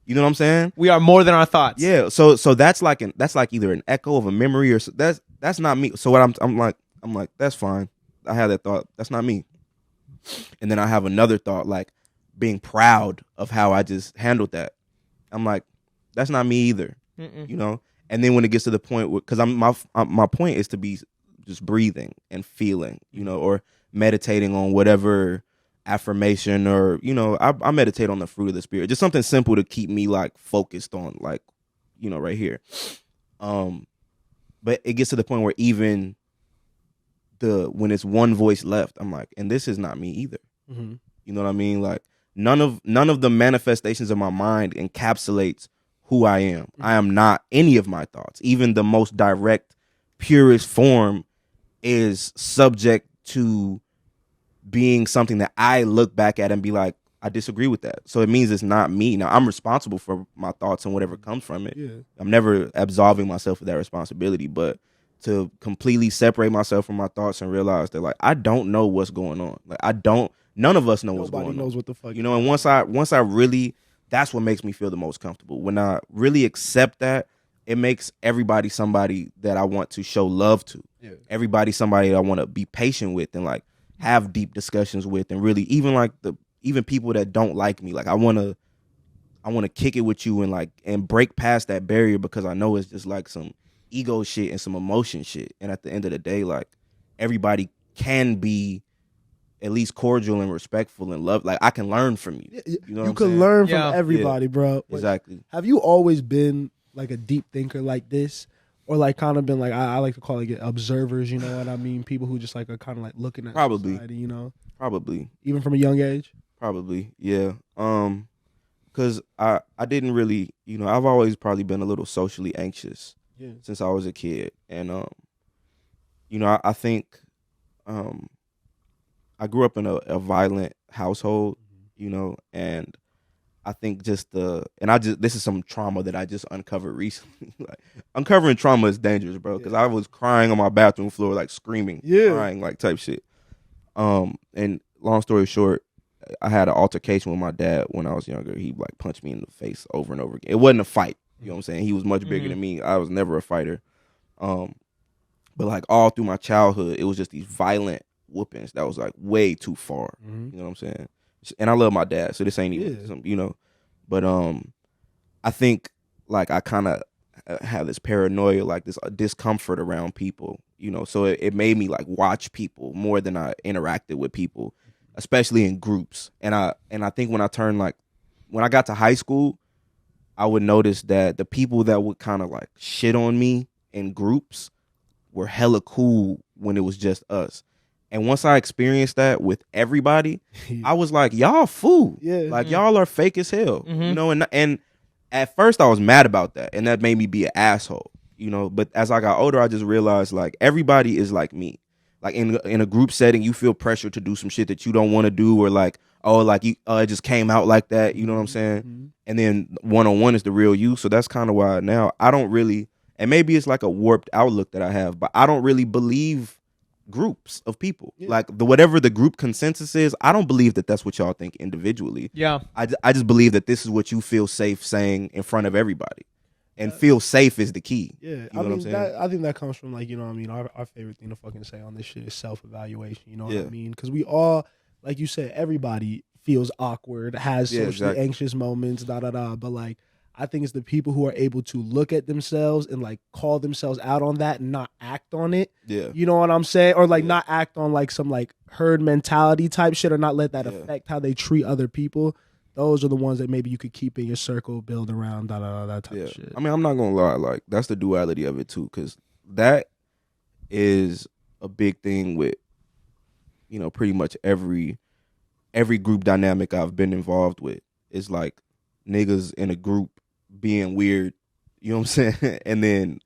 Speaker 1: You know what I'm saying?
Speaker 3: We are more than our thoughts.
Speaker 1: Yeah. So that's like either an echo of a memory or that's not me. So what I'm like, that's fine. I had that thought. That's not me. And then I have another thought, like being proud of how I just handled that. I'm like, that's not me either. You know? And then when it gets to the point where, because my point is to be just breathing and feeling, you know, or meditating on whatever affirmation or, you know, I meditate on the fruit of the spirit. Just something simple to keep me like focused on, like, you know, right here. But it gets to the point where even when it's one voice left, I'm like, and this is not me either. You know what I mean? Like none of the manifestations of my mind encapsulates who I am. I am not any of my thoughts. Even the most direct, purest form is subject to being something that I look back at and be like, I disagree with that. So it means it's not me. Now I'm responsible for my thoughts and whatever comes from it. I'm never absolving myself of that responsibility, but to completely separate myself from my thoughts and realize that like I don't know what's going on. Like none of us know what's going on.
Speaker 2: Nobody knows what the fuck.
Speaker 1: You know, and once I really, that's what makes me feel the most comfortable. When I really accept that, it makes everybody somebody that I want to show love to. Everybody somebody that I want to be patient with and like have deep discussions with, and really even people that don't like me. Like I want to kick it with you and break past that barrier, because I know it's just like some ego shit and some emotion shit. And at the end of the day, like everybody can be at least cordial and respectful and love. Like I can learn from you. You know what I'm
Speaker 2: can
Speaker 1: saying?
Speaker 2: learn from everybody, bro. Like,
Speaker 1: exactly.
Speaker 2: Have you always been like a deep thinker like this? Or like kind of been like, I like to call it observers, you know what I mean? People who just like are kind of like looking at society, you know?
Speaker 1: Probably.
Speaker 2: Even from a young age?
Speaker 1: Probably, yeah. Because I didn't really, you know, I've always probably been a little socially anxious since I was a kid. And, you know, I think I grew up in a violent household, you know, and I think this is some trauma that I just uncovered recently. Like, uncovering trauma is dangerous, bro, because I was crying on my bathroom floor, like screaming, crying, like type shit. And long story short, I had an altercation with my dad when I was younger. He like punched me in the face over and over again. It wasn't a fight, you know what I'm saying? He was much bigger than me. I was never a fighter. But like all through my childhood, it was just these violent whoopings that was like way too far. You know what I'm saying? and I love my dad, so this ain't even some, you know. But I think like I kind of have this paranoia, like this discomfort around people, you know. So it made me like watch people more than I interacted with people, especially in groups. And I think when I got to high school, I would notice that the people that would kind of like shit on me in groups were hella cool when it was just us. And once I experienced that with everybody, I was like, y'all fool.
Speaker 2: Yeah.
Speaker 1: Like y'all are fake as hell. You know, and at first I was mad about that, and that made me be an asshole, you know. But as I got older, I just realized like everybody is like me. Like in a group setting, you feel pressure to do some shit that you don't want to do, or like, oh, like you it just came out like that, you know what I'm saying? And then one-on-one is the real you. So that's kind of why now I don't really, and maybe it's like a warped outlook that I have, but I don't really believe groups of people. Like whatever the group consensus is, I don't believe that that's what y'all think individually.
Speaker 3: Yeah.
Speaker 1: I just believe that this is what you feel safe saying in front of everybody. And feel safe is the key.
Speaker 2: Yeah,
Speaker 1: you know
Speaker 2: I
Speaker 1: what I'm
Speaker 2: mean,
Speaker 1: saying?
Speaker 2: I think that comes from like, you know what I mean, our favorite thing to fucking say on this shit is self-evaluation, you know what I mean? Because we all, like you said, everybody feels awkward, has socially anxious moments, but like I think it's the people who are able to look at themselves and like call themselves out on that and not act on it.
Speaker 1: Yeah.
Speaker 2: You know what I'm saying? Or like not act on like some like herd mentality type shit, or not let that affect how they treat other people. Those are the ones that maybe you could keep in your circle, build around, that type of shit.
Speaker 1: I mean, I'm not gonna lie, like that's the duality of it too, because that is a big thing with, you know, pretty much every group dynamic I've been involved with. Is like niggas in a group being weird, you know what I'm saying? And then,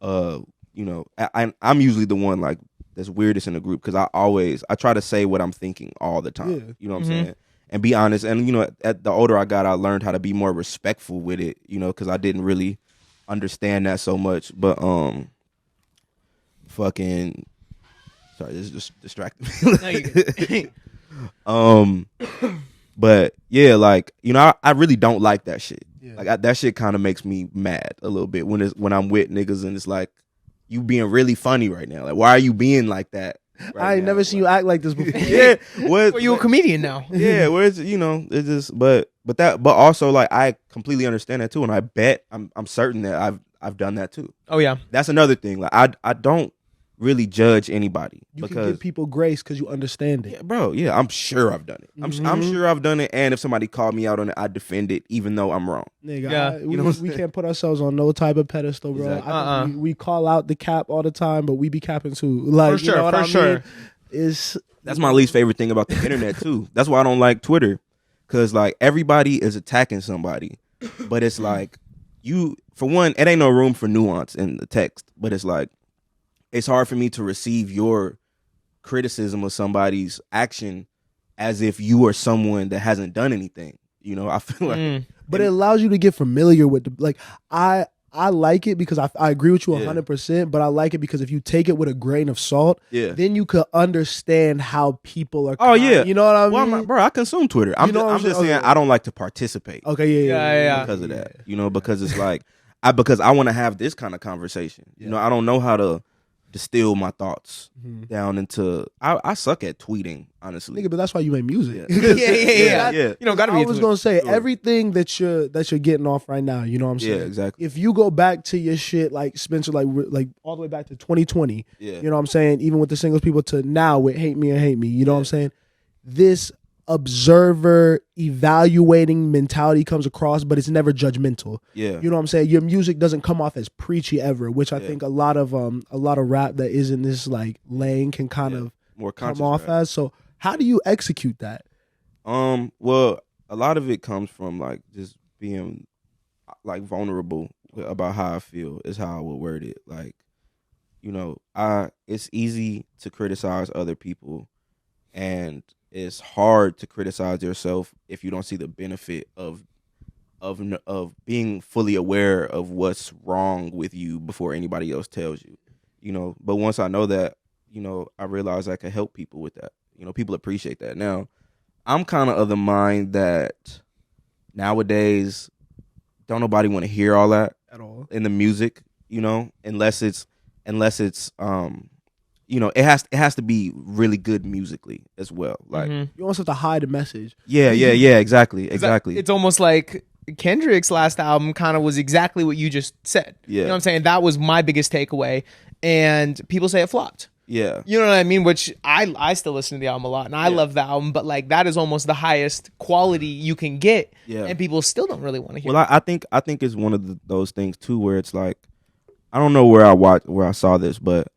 Speaker 1: you know, I'm usually the one like that's weirdest in the group, because I try to say what I'm thinking all the time. You know what I'm saying? And be honest. And, you know, at the older I got, I learned how to be more respectful with it, you know, because I didn't really understand that so much. But fucking sorry, this just distracted me. But yeah, like, you know, I really don't like that shit. Like that shit kind of makes me mad a little bit when I'm with niggas and it's like, you being really funny right now. Like, why are you being like that?
Speaker 2: I ain't never seen you act like this before.
Speaker 3: Well, you a comedian now.
Speaker 1: Yeah, where it's, you know, it's just, but also like I completely understand that too, and I bet I'm certain that I've done that too.
Speaker 3: Oh yeah,
Speaker 1: that's another thing. Like I don't really judge anybody.
Speaker 2: You can give people grace because you understand it.
Speaker 1: Yeah, bro, yeah, I'm sure I've done it. I'm sure I've done it, and if somebody called me out on it, I defend it, even though I'm wrong.
Speaker 2: Nigga, we can't put ourselves on no type of pedestal, bro. Exactly. We call out the cap all the time, but we be capping too. Like,
Speaker 3: for sure,
Speaker 2: you know what I mean?
Speaker 1: That's my least favorite thing about the internet too. That's why I don't like Twitter, because like everybody is attacking somebody, but it's like for one, it ain't no room for nuance in the text, but it's like, it's hard for me to receive your criticism of somebody's action as if you are someone that hasn't done anything. You know, I feel like,
Speaker 2: but it allows you to get familiar with the, like, I like it because I agree with you 100%, but I like it because if you take it with a grain of salt, then you could understand how people are. You know what I mean?
Speaker 1: Well, bro, I consume Twitter. I'm just saying I don't like to participate.
Speaker 2: Okay, yeah.
Speaker 1: Because of that, you know, because it's like because I want to have this kind of conversation. You know, I don't know how to distill my thoughts down into. I suck at tweeting, honestly.
Speaker 2: Nigga, but that's why you make music.
Speaker 3: Yeah. You don't gotta be.
Speaker 2: I was gonna say everything that you're getting off right now. You know what I'm saying?
Speaker 1: Yeah, exactly.
Speaker 2: If you go back to your shit, like Spencer, like all the way back to 2020. You know what I'm saying? Even with the singles people to now with Hate Me and Hate Me. You know what I'm saying? This observer evaluating mentality comes across, but it's never judgmental. You know what I'm saying? Your music doesn't come off as preachy ever, which I think a lot of rap that is in this like lane can kind of
Speaker 1: more
Speaker 2: come off as. So how do you execute that?
Speaker 1: Well, a lot of it comes from like just being like vulnerable about how I feel is how I would word it. Like, you know, it's easy to criticize other people, and it's hard to criticize yourself if you don't see the benefit of being fully aware of what's wrong with you before anybody else tells you. You know, but once I know that, you know, I realize I can help people with that. You know, people appreciate that. Now, I'm kind of the mind that nowadays don't nobody want to hear all that
Speaker 2: at all
Speaker 1: in the music, you know, unless it's it has to be really good musically as well. Like
Speaker 2: you almost have to hide the message.
Speaker 1: Yeah, exactly.
Speaker 3: It's almost like Kendrick's last album kind of was exactly what you just said.
Speaker 1: Yeah.
Speaker 3: You know what I'm saying? That was my biggest takeaway. And people say it flopped.
Speaker 1: Yeah.
Speaker 3: You know what I mean? Which I still listen to the album a lot, and I love the album, but like that is almost the highest quality you can get.
Speaker 1: Yeah.
Speaker 3: And people still don't really want to hear
Speaker 1: it. I think it's one of those things too where it's like, I don't know where I saw this, but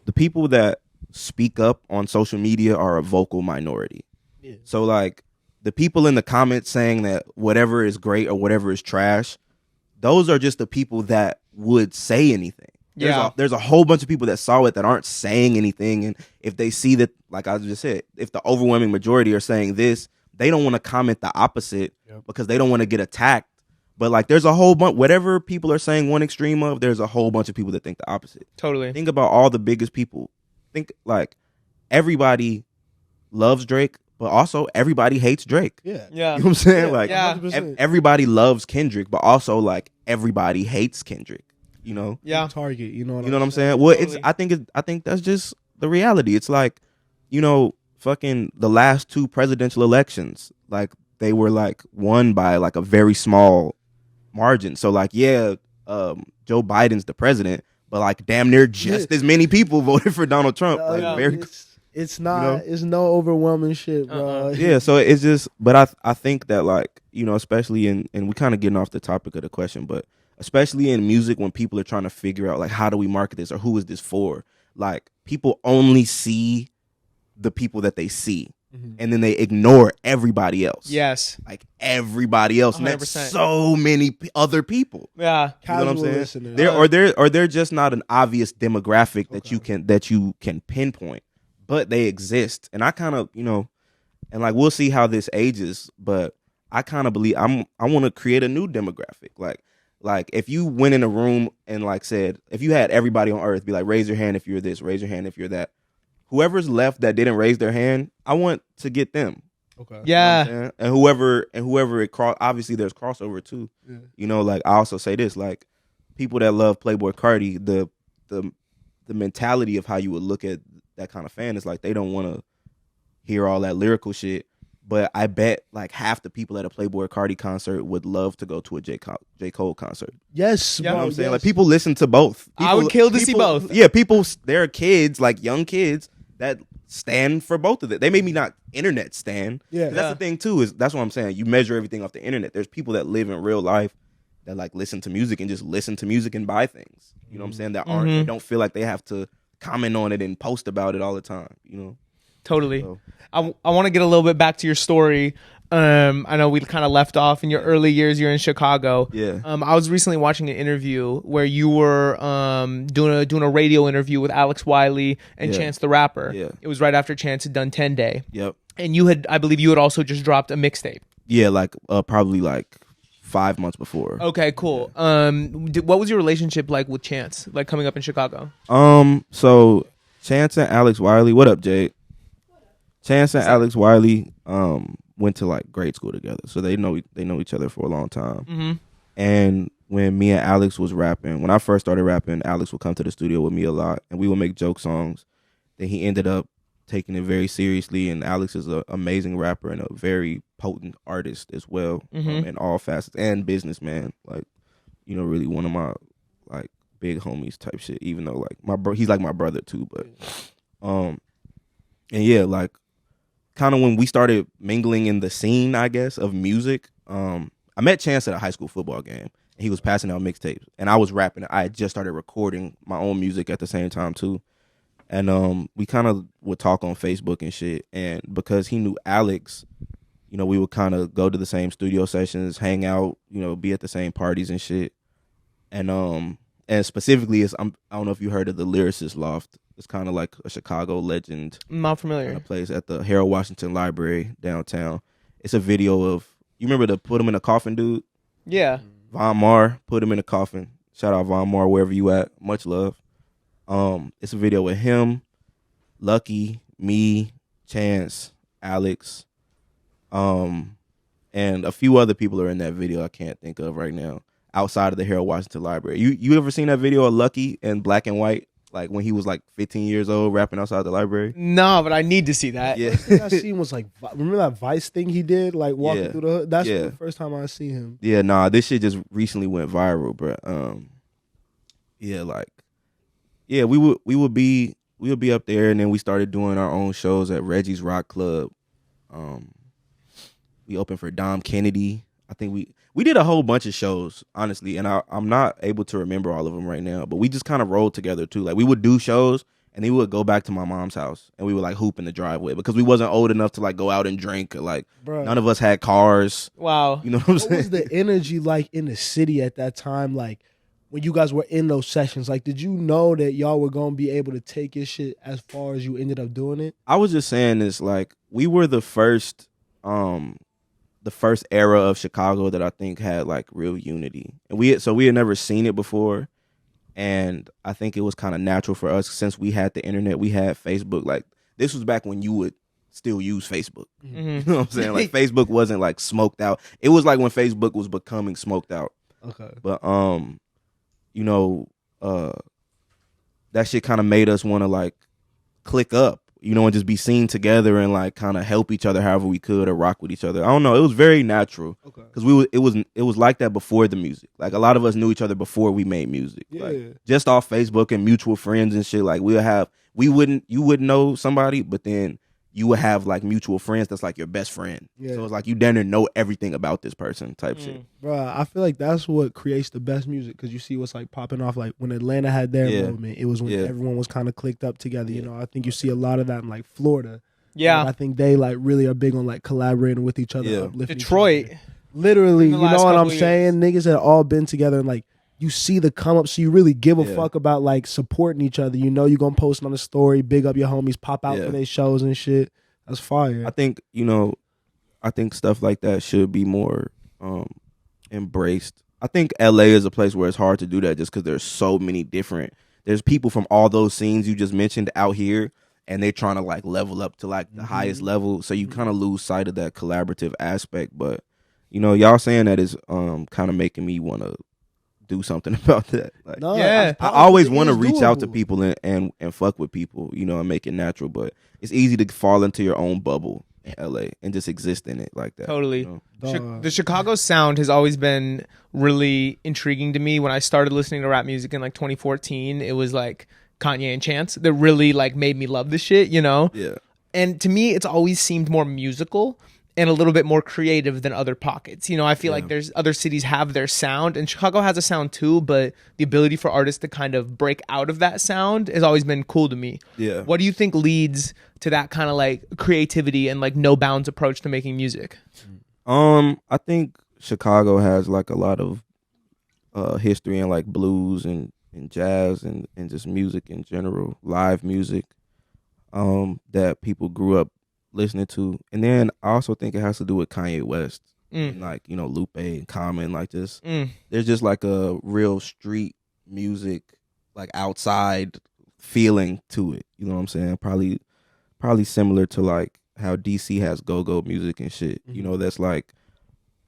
Speaker 1: the people that speak up on social media are a vocal minority. Yeah. So like the people in the comments saying that whatever is great or whatever is trash, those are just the people that would say anything. There's a whole bunch of people that saw it that aren't saying anything, and if they see that, like I just said, if the overwhelming majority are saying this, they don't want to comment the opposite because they don't want to get attacked. But like there's a whole bunch, whatever people are saying one extreme of, there's a whole bunch of people that think the opposite.
Speaker 3: Totally.
Speaker 1: Think about all the biggest people. Think like everybody loves Drake, but also everybody hates Drake.
Speaker 2: Yeah.
Speaker 1: You know what I'm saying?
Speaker 2: Yeah,
Speaker 1: like
Speaker 2: 100%.
Speaker 1: everybody loves Kendrick, but also like everybody hates Kendrick. You know?
Speaker 3: Yeah.
Speaker 2: Target. You know what
Speaker 1: I'm saying? Well,
Speaker 3: Totally.
Speaker 1: I think that's just the reality. It's like, fucking the last 2 presidential elections, like they were like won by like a very small margin. So like, Joe Biden's the president, but like damn near just as many people voted for Donald Trump.
Speaker 2: It's not. It's no overwhelming shit, bro.
Speaker 1: Yeah, so it's just. But I think that like especially and we kind of getting off the topic of the question, but especially in music when people are trying to figure out like how do we market this or who is this for? Like people only see the people that they see, and then they ignore everybody else.
Speaker 3: Yes,
Speaker 1: like everybody else, 100%. And that's so many other people.
Speaker 3: Yeah,
Speaker 1: you know what I'm saying? They're just not an obvious demographic that you can pinpoint. But they exist, and I kind of, and like we'll see how this ages. But I kind of believe I want to create a new demographic. Like if you went in a room and like said, if you had everybody on Earth be like, raise your hand if you're this, raise your hand if you're that. Whoever's left that didn't raise their hand, I want to get them.
Speaker 3: Okay. Yeah.
Speaker 1: You know and whoever it obviously there's crossover too. Yeah. Like I also say this, like people that love Playboi Carti, the mentality of how you would look at that kind of fan is like they don't want to hear all that lyrical shit, but I bet like half the people at a Playboi Carti concert would love to go to a J. Cole concert.
Speaker 2: Yes,
Speaker 1: you know what I'm saying? Like people listen to both.
Speaker 3: I would kill to see both.
Speaker 1: Yeah, there are kids, like young kids that stand for both of it. They maybe not internet stand. Yeah, that's the thing too. That's what I'm saying. You measure everything off the internet. There's people that live in real life that like listen to music and just listen to music and buy things. You know what I'm saying? That aren't. They don't feel like they have to comment on it and post about it all the time,
Speaker 3: Totally. So. I want to get a little bit back to your story. I know we kind of left off in your early years. You're in Chicago.
Speaker 1: Yeah.
Speaker 3: I was recently watching an interview where you were doing a radio interview with Alex Wiley and Chance the Rapper.
Speaker 1: Yeah.
Speaker 3: It was right after Chance had done 10 Day.
Speaker 1: Yep.
Speaker 3: And I believe you had also just dropped a mixtape.
Speaker 1: Yeah, like probably like 5 months before.
Speaker 3: Okay, cool. What was your relationship like with Chance, like coming up in Chicago?
Speaker 1: So Chance and Alex Wiley, what up, Jade? Chance and Alex Wiley went to like grade school together, so they know each other for a long time.
Speaker 3: Mm-hmm.
Speaker 1: And when me and Alex was rapping, when I first started rapping, Alex would come to the studio with me a lot, and we would make joke songs. Then he ended up taking it very seriously, and Alex is an amazing rapper and a very potent artist as well, in all facets, and businessman. Like, really one of my like big homies type shit. Even though like he's like my brother too, but and yeah, like kind of when we started mingling in the scene, I guess, of music, I met Chance at a high school football game. And he was passing out mixtapes, and I was rapping. I had just started recording my own music at the same time too. And we kind of would talk on Facebook and shit. And because he knew Alex, we would kind of go to the same studio sessions, hang out, be at the same parties and shit. And specifically, I don't know if you heard of the Lyricist Loft. It's kind of like a Chicago legend.
Speaker 3: I'm not familiar.
Speaker 1: Kind of place at the Harold Washington Library downtown. It's a video of, you remember the Put Him in a Coffin dude?
Speaker 3: Yeah.
Speaker 1: Von Mar, Put Him in a Coffin. Shout out Von Mar, wherever you at. Much love. It's a video with him, Lucky, me, Chance, Alex, and a few other people are in that video I can't think of right now outside of the Harold Washington Library. You ever seen that video of Lucky in black and white? like when he was like 15 years old rapping outside the library?
Speaker 3: No, but I need to see that.
Speaker 1: Yeah.
Speaker 2: First thing I seen was like, remember that Vice thing he did, like walking through the hood? That's the first time I seen him.
Speaker 1: Yeah, nah, this shit just recently went viral, bro. We would be up there, and then we started doing our own shows at Reggie's Rock Club. We opened for Dom Kennedy. I think we did a whole bunch of shows, honestly, and I'm not able to remember all of them right now, but we just kind of rolled together too. Like we would do shows, and then we would go back to my mom's house, and we would like hoop in the driveway because we wasn't old enough to like go out and drink. Or, like none of us had cars.
Speaker 3: Wow,
Speaker 1: you know what I'm saying?
Speaker 2: What was the energy like in the city at that time? Like when you guys were in those sessions, like did you know that y'all were gonna be able to take your shit as far as you ended up doing it?
Speaker 1: I was just saying this, like we were the first era of Chicago that I think had like real unity, and we had never seen it before, and I think it was kind of natural for us since we had the internet, we had Facebook. Like this was back when you would still use Facebook.
Speaker 3: Mm-hmm.
Speaker 1: You know what I'm saying? Like Facebook wasn't like smoked out. It was like when Facebook was becoming smoked out.
Speaker 2: Okay,
Speaker 1: but that shit kind of made us want to like click up, and just be seen together and like kind of help each other however we could or rock with each other. I don't know. It was very natural because it was like that before the music. Like a lot of us knew each other before we made music.
Speaker 2: Yeah.
Speaker 1: Like, just off Facebook and mutual friends and shit. Like you wouldn't know somebody, but then you would have like mutual friends that's like your best friend.
Speaker 2: Yeah.
Speaker 1: So it's like you then know everything about this person type shit.
Speaker 2: Bro, I feel like that's what creates the best music because you see what's like popping off. Like when Atlanta had their movement, it was when everyone was kind of clicked up together. You know, I think you see a lot of that in like Florida.
Speaker 3: Yeah,
Speaker 2: I think they like really are big on like collaborating with each other. Uplifting
Speaker 3: Detroit,
Speaker 2: each other. Literally, you know what I'm saying?
Speaker 3: Years.
Speaker 2: Niggas had all been together and like you see the come up, so you really give a fuck about like supporting each other. You know, you gonna post on a story, big up your homies, pop out for their shows and shit. That's fire.
Speaker 1: I think stuff like that should be more embraced. I think LA is a place where it's hard to do that just because there's so many there's people from all those scenes you just mentioned out here, and they're trying to like level up to like the highest level. So you kind of lose sight of that collaborative aspect. But y'all saying that is kind of making me want to do something about that. Like, I always want to reach out to people and fuck with people, and make it natural. But it's easy to fall into your own bubble in LA and just exist in it like that.
Speaker 3: Totally. The Chicago sound has always been really intriguing to me. When I started listening to rap music in like 2014, it was like Kanye and Chance that really like made me love this shit,
Speaker 1: Yeah.
Speaker 3: And to me, it's always seemed more musical and a little bit more creative than other pockets. I feel like there's other cities have their sound, and Chicago has a sound too, but the ability for artists to kind of break out of that sound has always been cool to me.
Speaker 1: Yeah.
Speaker 3: What do you think leads to that kind of like creativity and like no bounds approach to making music?
Speaker 1: I think Chicago has like a lot of history in like blues and jazz and just music in general, live music that people grew up listening to. And then I also think it has to do with Kanye West and like Lupe and Common, like just there's just like a real street music, like outside feeling to it, you know what I'm saying? Probably similar to like how DC has go-go music and shit, that's like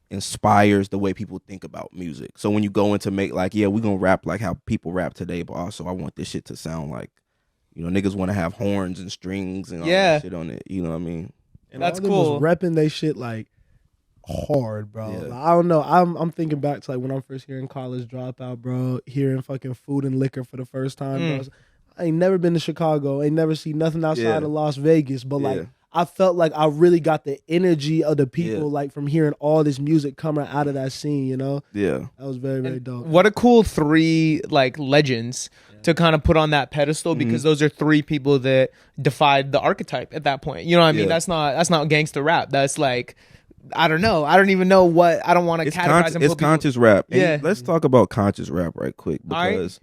Speaker 1: inspires the way people think about music. So when you go into make like, we're gonna rap like how people rap today, but also I want this shit to sound like niggas want to have horns and strings and all that shit on it. You know what I mean?
Speaker 2: And
Speaker 3: that's
Speaker 2: cool.
Speaker 3: cool.
Speaker 2: Repping they shit like hard, bro.
Speaker 1: Yeah.
Speaker 2: Like, I don't know. I'm thinking back to like when I'm first hearing College Dropout, bro. Hearing fucking Food and Liquor for the first time, bro. I ain't never been to Chicago. Ain't never seen nothing outside of Las Vegas. But like I felt like I really got the energy of the people like from hearing all this music coming out of that scene.
Speaker 1: Yeah.
Speaker 2: That was very very dope.
Speaker 3: What a cool three like legends to kind of put on that pedestal, because those are three people that defied the archetype at that point. You know what I mean? That's not gangster rap. That's like, I don't know. I don't even know what, I don't want to categorize them.
Speaker 1: It's conscious rap.
Speaker 3: Yeah.
Speaker 1: And let's talk about conscious rap right quick, because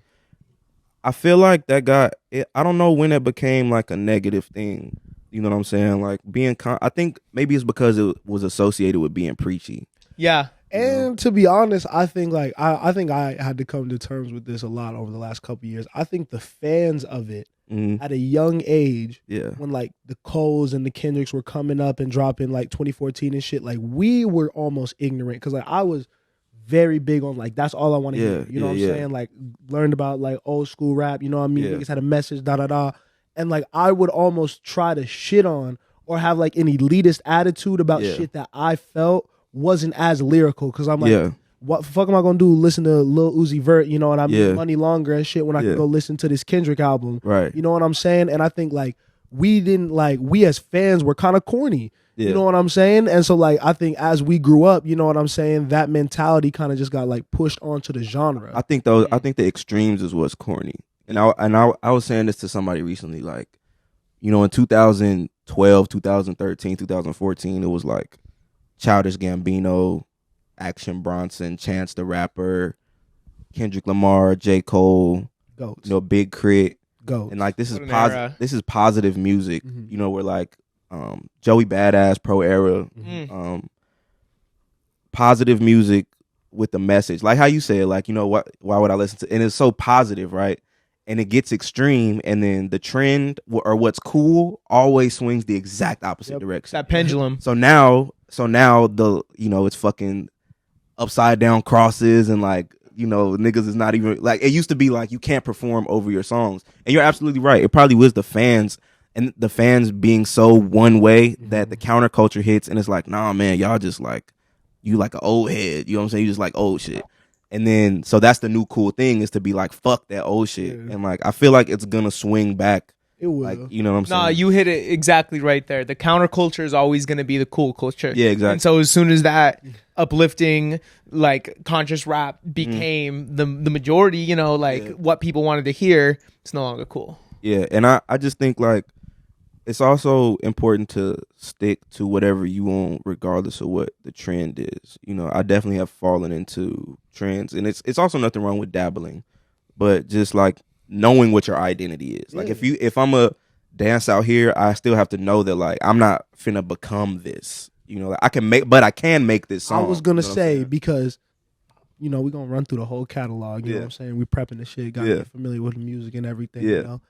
Speaker 1: I feel like that I don't know when it became like a negative thing. You know what I'm saying? Like being, I think maybe it's because it was associated with being preachy.
Speaker 3: Yeah.
Speaker 2: And to be honest, I think like I think I had to come to terms with this a lot over the last couple of years. I think the fans of it at a young age, when like the Coles and the Kendricks were coming up and dropping like 2014 and shit, like we were almost ignorant because like I was very big on like that's all I want to hear. You know what I'm saying? Like learned about like old school rap. You know what I mean? Niggas had a message, da da da. And like I would almost try to shit on or have like an elitist attitude about shit that I felt wasn't as lyrical because I'm like, what the fuck am I gonna do? Listen to Lil Uzi Vert, you know what I mean? Money Longer and shit when I can go listen to this Kendrick album.
Speaker 1: Right.
Speaker 2: You know what I'm saying? And I think like we as fans were kind of corny. You know what I'm saying? And so like I think as we grew up, you know what I'm saying, that mentality kind of just got like pushed onto the genre.
Speaker 1: I think the extremes is what's corny. And I was saying this to somebody recently, like, you know, in 2012, 2013, 2014, it was like Childish Gambino, Action Bronson, Chance the Rapper, Kendrick Lamar, J. Cole,
Speaker 2: Goats.
Speaker 1: You know, Big Crit.
Speaker 2: Goats.
Speaker 1: And like this is positive music, you know, where like Joey Badass, Pro Era, positive music with the message. Like how you said, like, you know, why would I listen to, and it's so positive, right? And it gets extreme, and then the trend or what's cool always swings the exact opposite direction.
Speaker 3: That pendulum.
Speaker 1: So now the, you know, it's fucking upside down crosses and like, you know, niggas is not even like, it used to be like you can't perform over your songs. And you're absolutely right. It probably was the fans and the fans being so one way that the counterculture hits and it's like, nah, man, y'all just like, you like an old head. You know what I'm saying? You just like old shit. And then, so that's the new cool thing is to be like, fuck that old shit. Yeah. And like, I feel like it's gonna swing back.
Speaker 2: It will.
Speaker 1: Like, you know what I'm saying?
Speaker 3: Nah, you hit it exactly right there. The counterculture is always gonna be the cool culture.
Speaker 1: Yeah, exactly.
Speaker 3: And so as soon as that uplifting, like conscious rap became the majority, you know, like what people wanted to hear, it's no longer cool.
Speaker 1: Yeah, and I just think like, it's also important to stick to whatever you want, regardless of what the trend is. You know, I definitely have fallen into trends, and it's also nothing wrong with dabbling, but just like knowing what your identity is. Like if I'm a dance out here, I still have to know that like I'm not finna become this. You know, like, I can make this song.
Speaker 2: I was gonna say because, you know, we're gonna run through the whole catalog. You know what I'm saying? We prepping the shit, got to get familiar with the music and everything. You know,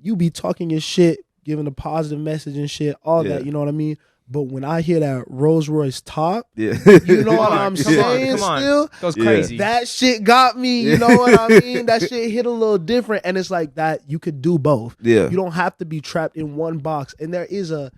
Speaker 2: you be talking your shit, giving a positive message and shit, all that, you know what I mean? But when I hear that Rolls Royce top, you know what I'm saying?
Speaker 3: Come on.
Speaker 2: Still,
Speaker 3: goes crazy.
Speaker 2: That shit got me, you know what I mean? That shit hit a little different, and it's like that you could do both.
Speaker 1: Yeah.
Speaker 2: You don't have to be trapped in one box. And there is the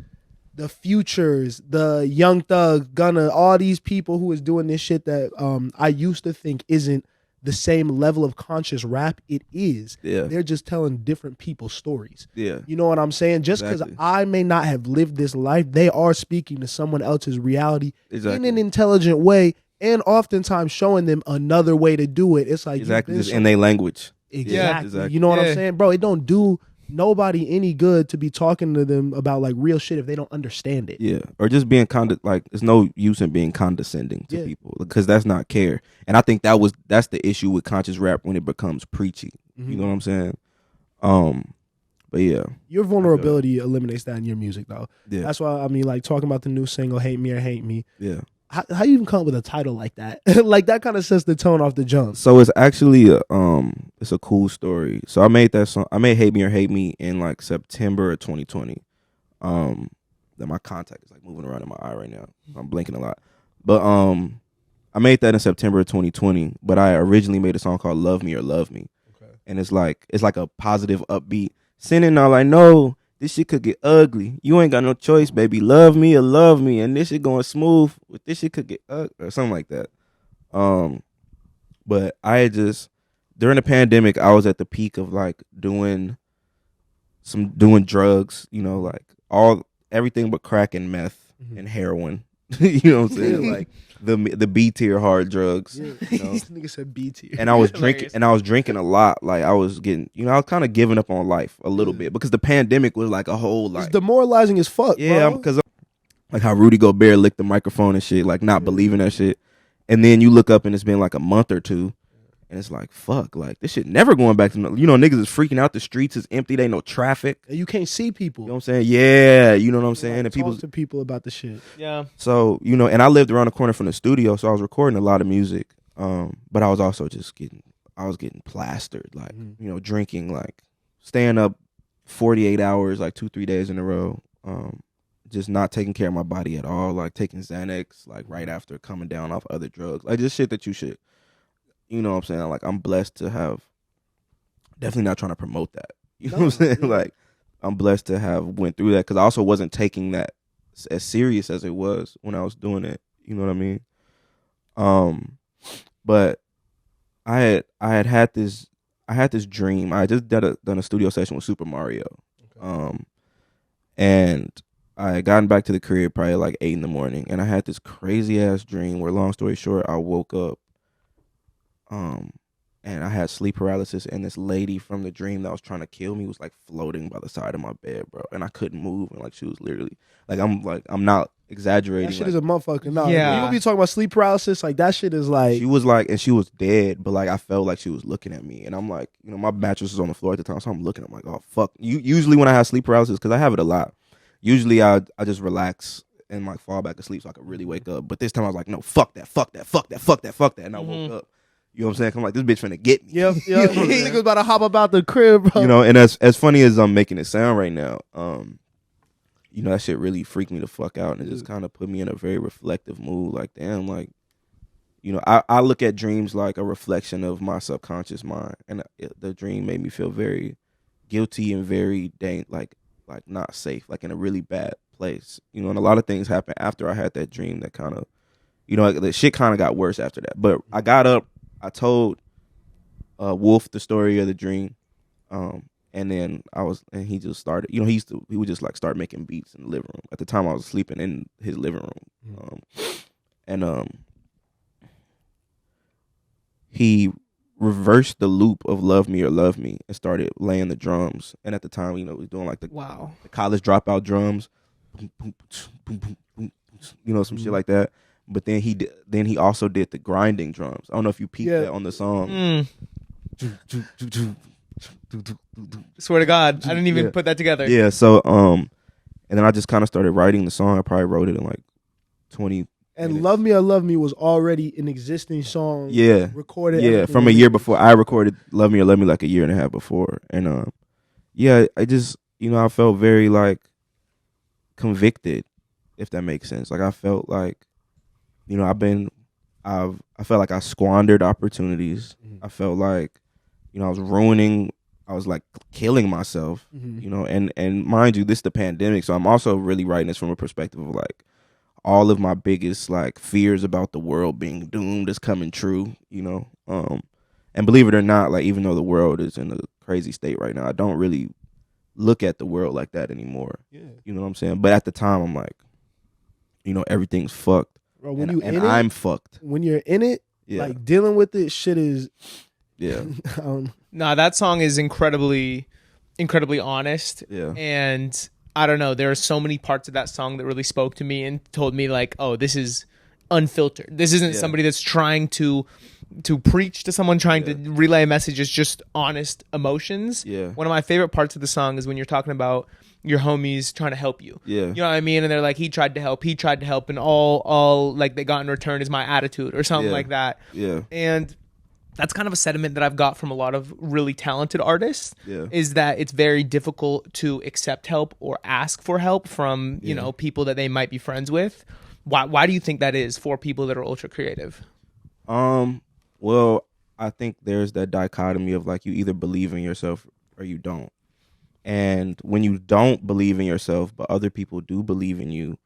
Speaker 2: Futures, the Young Thug, Gunna, all these people who is doing this shit that I used to think isn't the same level of conscious rap. It is. They're just telling different people's stories. You know what I'm saying? Just because I may not have lived this life, they are speaking to someone else's reality in an intelligent way, and oftentimes showing them another way to do it. It's like
Speaker 1: just in their language.
Speaker 2: Exactly. You know what I'm saying? Bro, it don't do nobody any good to be talking to them about like real shit if they don't understand it.
Speaker 1: Yeah, or just being like, there's no use in being condescending to people because that's not care. And I think that's the issue with conscious rap when it becomes preachy. You know what I'm saying? But yeah,
Speaker 2: your vulnerability eliminates that in your music though. That's why I mean, like talking about the new single "Hate Me or Hate Me." How you even come up with a title like that? Like that kind of sets the tone off the jump.
Speaker 1: So it's actually it's a cool story. So I made that song. I made "Hate Me or Hate Me" in like September of 2020. Then my contact is like moving around in my eye right now. I'm blinking a lot. But I made that in September of 2020. But I originally made a song called "Love Me or Love Me," and it's like a positive, upbeat. Sending all like, no, this shit could get ugly. You ain't got no choice, baby. Love me or love me. And this shit going smooth. But this shit could get ugly or something like that. But I had just, during the pandemic, I was at the peak of like doing drugs, you know, like everything but crack and meth and heroin. You know what I'm saying? Like the B tier hard drugs. You know?
Speaker 2: This nigga said B tier.
Speaker 1: And I was drinking a lot. Like I was getting, you know, I was kind of giving up on life a little bit because the pandemic was like a whole like
Speaker 2: it's demoralizing as fuck.
Speaker 1: Yeah, because like how Rudy Gobert licked the microphone and shit, like not believing that shit. And then you look up and it's been like a month or two. And it's like, fuck, like this shit never going back to, you know, niggas is freaking out. The streets is empty. They no traffic.
Speaker 2: And you can't see people.
Speaker 1: You know what I'm saying? Yeah. You know what I'm saying?
Speaker 2: Like, talk to people about the shit.
Speaker 3: Yeah.
Speaker 1: So, you know, and I lived around the corner from the studio. So I was recording a lot of music. But I was also just getting plastered. Like, you know, drinking, like staying up 48 hours, like 2-3 days in a row. just not taking care of my body at all, like taking Xanax like right after coming down off other drugs, like just shit that you should, you know what I'm saying? Like I'm blessed to have, definitely not trying to promote that, you know what I'm saying? Like I'm blessed to have went through that, because I also wasn't taking that as serious as it was when I was doing it, you know what I mean? But I had this dream. I just done a studio session with Super Mario. Okay. And I had gotten back to the crib probably like 8 in the morning, and I had this crazy ass dream where, long story short, I woke up and I had sleep paralysis, and this lady from the dream that was trying to kill me was like floating by the side of my bed, bro, and I couldn't move, and like she was literally I'm not exaggerating.
Speaker 2: That shit
Speaker 1: like,
Speaker 2: is a motherfucker. No,
Speaker 3: yeah.
Speaker 2: People be talking about sleep paralysis, like that shit is like.
Speaker 1: She was like, and she was dead, but like I felt like she was looking at me, and I'm like, you know, my mattress was on the floor at the time, so I'm looking. I'm like, oh fuck. Usually when I have sleep paralysis, because I have it a lot, usually I just relax and like fall back asleep so I could really wake up. But this time I was like, no, fuck that, and I woke up. You know what I'm saying? I'm like, this bitch finna get me.
Speaker 2: Yep. Nigga was about to hop about the crib, bro.
Speaker 1: You know, and as funny as I'm making it sound right now, you know, that shit really freaked me the fuck out, and it just kind of put me in a very reflective mood. Like, damn, like, you know, I look at dreams like a reflection of my subconscious mind, and the dream made me feel very guilty and very like not safe, like in a really bad place. You know, and a lot of things happened after I had that dream that kind of, you know, like, the shit kind of got worse after that. But I got up, I told Wolf the story of the dream. And then he just started, you know, he would just like start making beats in the living room. At the time I was sleeping in his living room. He reversed the loop of Love Me or Love Me and started laying the drums. And at the time, you know, he was doing like the college dropout drums, boom, boom, boom, boom, boom, you know, some shit like that. But then he also did the grinding drums. I don't know if you peeped that on the song.
Speaker 3: Swear to God, I didn't even put that together.
Speaker 1: Yeah, so and then I just kind of started writing the song. I probably wrote it in like 20
Speaker 2: And
Speaker 1: minutes.
Speaker 2: Love Me or Love Me was already an existing song.
Speaker 1: Yeah.
Speaker 2: Recorded.
Speaker 1: Yeah, from a year before. I recorded Love Me or Love Me like a year and a half before. And yeah, I just, you know, I felt very like convicted, if that makes sense. Like I felt like, you know, I felt like I squandered opportunities. I felt like, you know, I was like killing myself, you know, and mind you, this is the pandemic. So I'm also really writing this from a perspective of like all of my biggest like fears about the world being doomed is coming true, you know. And believe it or not, like even though the world is in a crazy state right now, I don't really look at the world like that anymore. Yeah. You know what I'm saying? But at the time I'm like, you know, everything's fucked.
Speaker 2: Bro, when
Speaker 1: I'm fucked.
Speaker 2: When you're in it, like dealing with it, shit is.
Speaker 1: Yeah.
Speaker 3: Nah, that song is incredibly honest.
Speaker 1: Yeah.
Speaker 3: And I don't know, there are so many parts of that song that really spoke to me and told me like, oh, this is unfiltered. This isn't somebody that's trying to preach to someone, trying to relay a message. It's just honest emotions.
Speaker 1: Yeah.
Speaker 3: One of my favorite parts of the song is when you're talking about your homies trying to help you.
Speaker 1: Yeah.
Speaker 3: You know what I mean? And they're like, he tried to help, and all like they got in return is my attitude or something like that.
Speaker 1: Yeah.
Speaker 3: And that's kind of a sentiment that I've got from a lot of really talented artists, is that it's very difficult to accept help or ask for help from, you know, people that they might be friends with. Why do you think that is for people that are ultra creative?
Speaker 1: Well, I think there's that dichotomy of like you either believe in yourself or you don't. And when you don't believe in yourself, but other people do believe in you,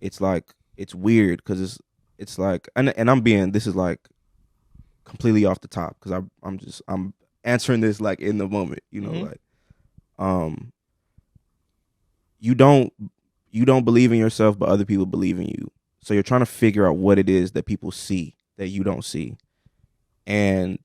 Speaker 1: it's like, it's weird because it's like, and this is like completely off the top because I'm answering this like in the moment, you know, like, you don't believe in yourself, but other people believe in you. So you're trying to figure out what it is that people see that you don't see. And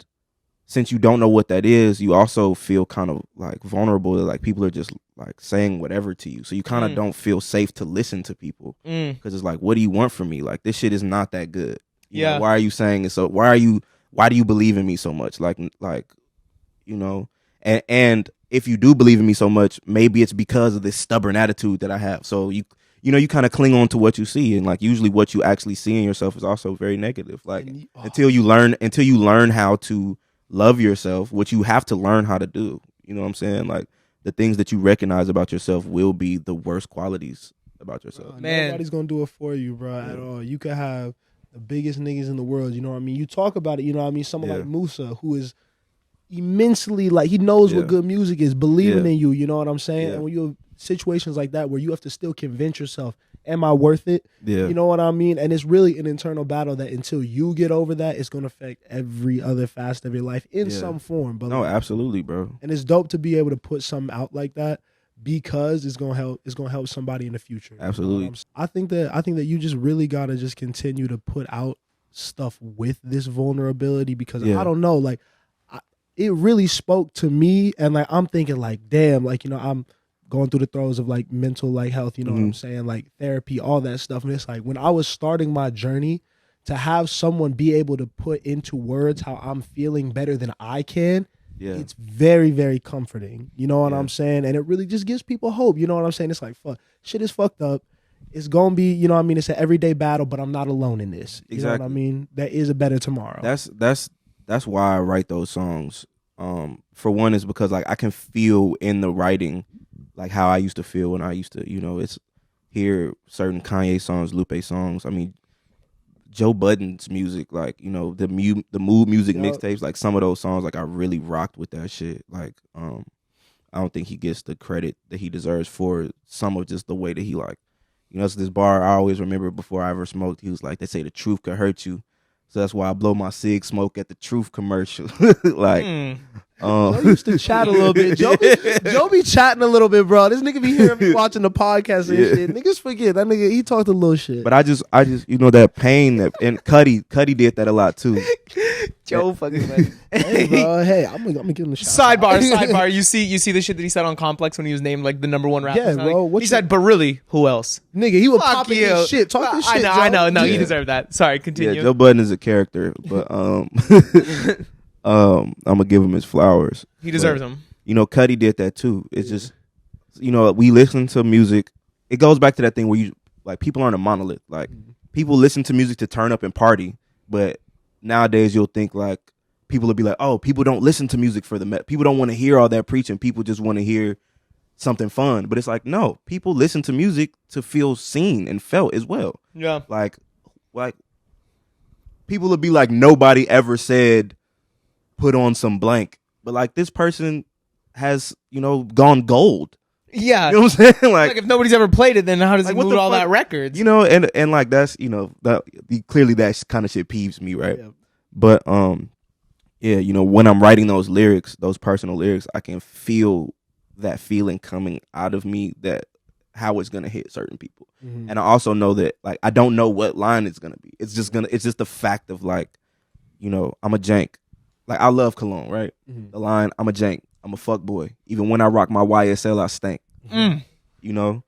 Speaker 1: since you don't know what that is, you also feel kind of like vulnerable. Like people are just like saying whatever to you. So you kind of don't feel safe to listen to people because it's like, what do you want from me? Like this shit is not that good. You know, why are you saying it? So why do you believe in me so much? Like, you know, and if you do believe in me so much, maybe it's because of this stubborn attitude that I have. So you know, you kind of cling on to what you see, and like usually what you actually see in yourself is also very negative. Like until you learn how to love yourself, which you have to learn how to do. You know what I'm saying? Like the things that you recognize about yourself will be the worst qualities about yourself.
Speaker 3: Man,
Speaker 2: nobody's gonna do it for you, bro, at all. You could have the biggest niggas in the world, you know what I mean? You talk about it, you know what I mean? Someone like Musa, who is immensely, like, he knows what good music is, believing in you, you know what I'm saying? And when you have situations like that where you have to still convince yourself, am I worth it? You know what I mean? And it's really an internal battle that until you get over that, it's gonna affect every other facet of your life in some form. But
Speaker 1: no, absolutely, bro.
Speaker 2: And it's dope to be able to put something out like that, because it's gonna help somebody in the future.
Speaker 1: Absolutely.
Speaker 2: You know I think that you just really gotta just continue to put out stuff with this vulnerability, because I don't know, like, it really spoke to me, and like I'm thinking like, damn, like, you know, I'm going through the throes of like mental like health, you know what I'm saying, like therapy, all that stuff. And it's like when I was starting my journey, to have someone be able to put into words how I'm feeling better than I can, it's very, very comforting. You know what I'm saying? And it really just gives people hope. You know what I'm saying? It's like, fuck, shit is fucked up. It's gonna be, you know what I mean? It's an everyday battle, but I'm not alone in this. You know what I mean? There is a better tomorrow.
Speaker 1: That's why I write those songs. For one, is because like I can feel in the writing like how I used to feel when I used to, you know, it's hear certain Kanye songs, Lupe songs. I mean, Joe Budden's music, like, you know, the mood music mixtapes, like some of those songs, like I really rocked with that shit. Like, I don't think he gets the credit that he deserves for some of just the way that he, like, you know, it's this bar I always remember before I ever smoked. He was like, they say the truth could hurt you. So that's why I blow my cig smoke at the truth commercial. Like,
Speaker 2: Joe used to chat a little bit. Joe be chatting a little bit, bro. This nigga be hearing me watching the podcast and shit. Niggas forget that nigga. He talked a little shit.
Speaker 1: But I just, you know, that pain that, and Cuddy did that a lot too.
Speaker 3: Joe fucking funny.
Speaker 2: Hey, bro. Hey, I'm gonna give him a shout.
Speaker 3: Sidebar. You see the shit that he said on Complex when he was named like the #1 rapper.
Speaker 2: Yeah, bro.
Speaker 3: He said, but really, who else?
Speaker 2: Nigga, he was popping his shit, talking shit.
Speaker 3: I know. No, he deserved that. Sorry, continue.
Speaker 1: Yeah, Joe Budden is a character, but I'm gonna give him his flowers.
Speaker 3: He deserves them.
Speaker 1: You know, Cuddy did that too. It's just, you know, we listen to music. It goes back to that thing where you, like, people aren't a monolith. Like, people listen to music to turn up and party, but nowadays you'll think like people will be like, oh, people don't listen to music for the people don't want to hear all that preaching. People just want to hear something fun. But it's like, no, people listen to music to feel seen and felt as well.
Speaker 3: Yeah.
Speaker 1: Like people will be like, nobody ever said put on some blank, but like this person has, you know, gone gold.
Speaker 3: Yeah.
Speaker 1: You know what I'm saying? Like
Speaker 3: if nobody's ever played it, then how does
Speaker 1: like,
Speaker 3: it move all that records?
Speaker 1: You know, and like that's, you know, that clearly that kind of shit peeves me, right?
Speaker 2: Yeah.
Speaker 1: But yeah, you know, when I'm writing those lyrics, those personal lyrics, I can feel that feeling coming out of me, that how it's gonna hit certain people. And I also know that, like, I don't know what line it's gonna be. It's just the fact of, like, you know, I'm a jank. Like, I love cologne, right? The line, I'm a jank, I'm a fuck boy. Even when I rock my YSL, I stank. You know,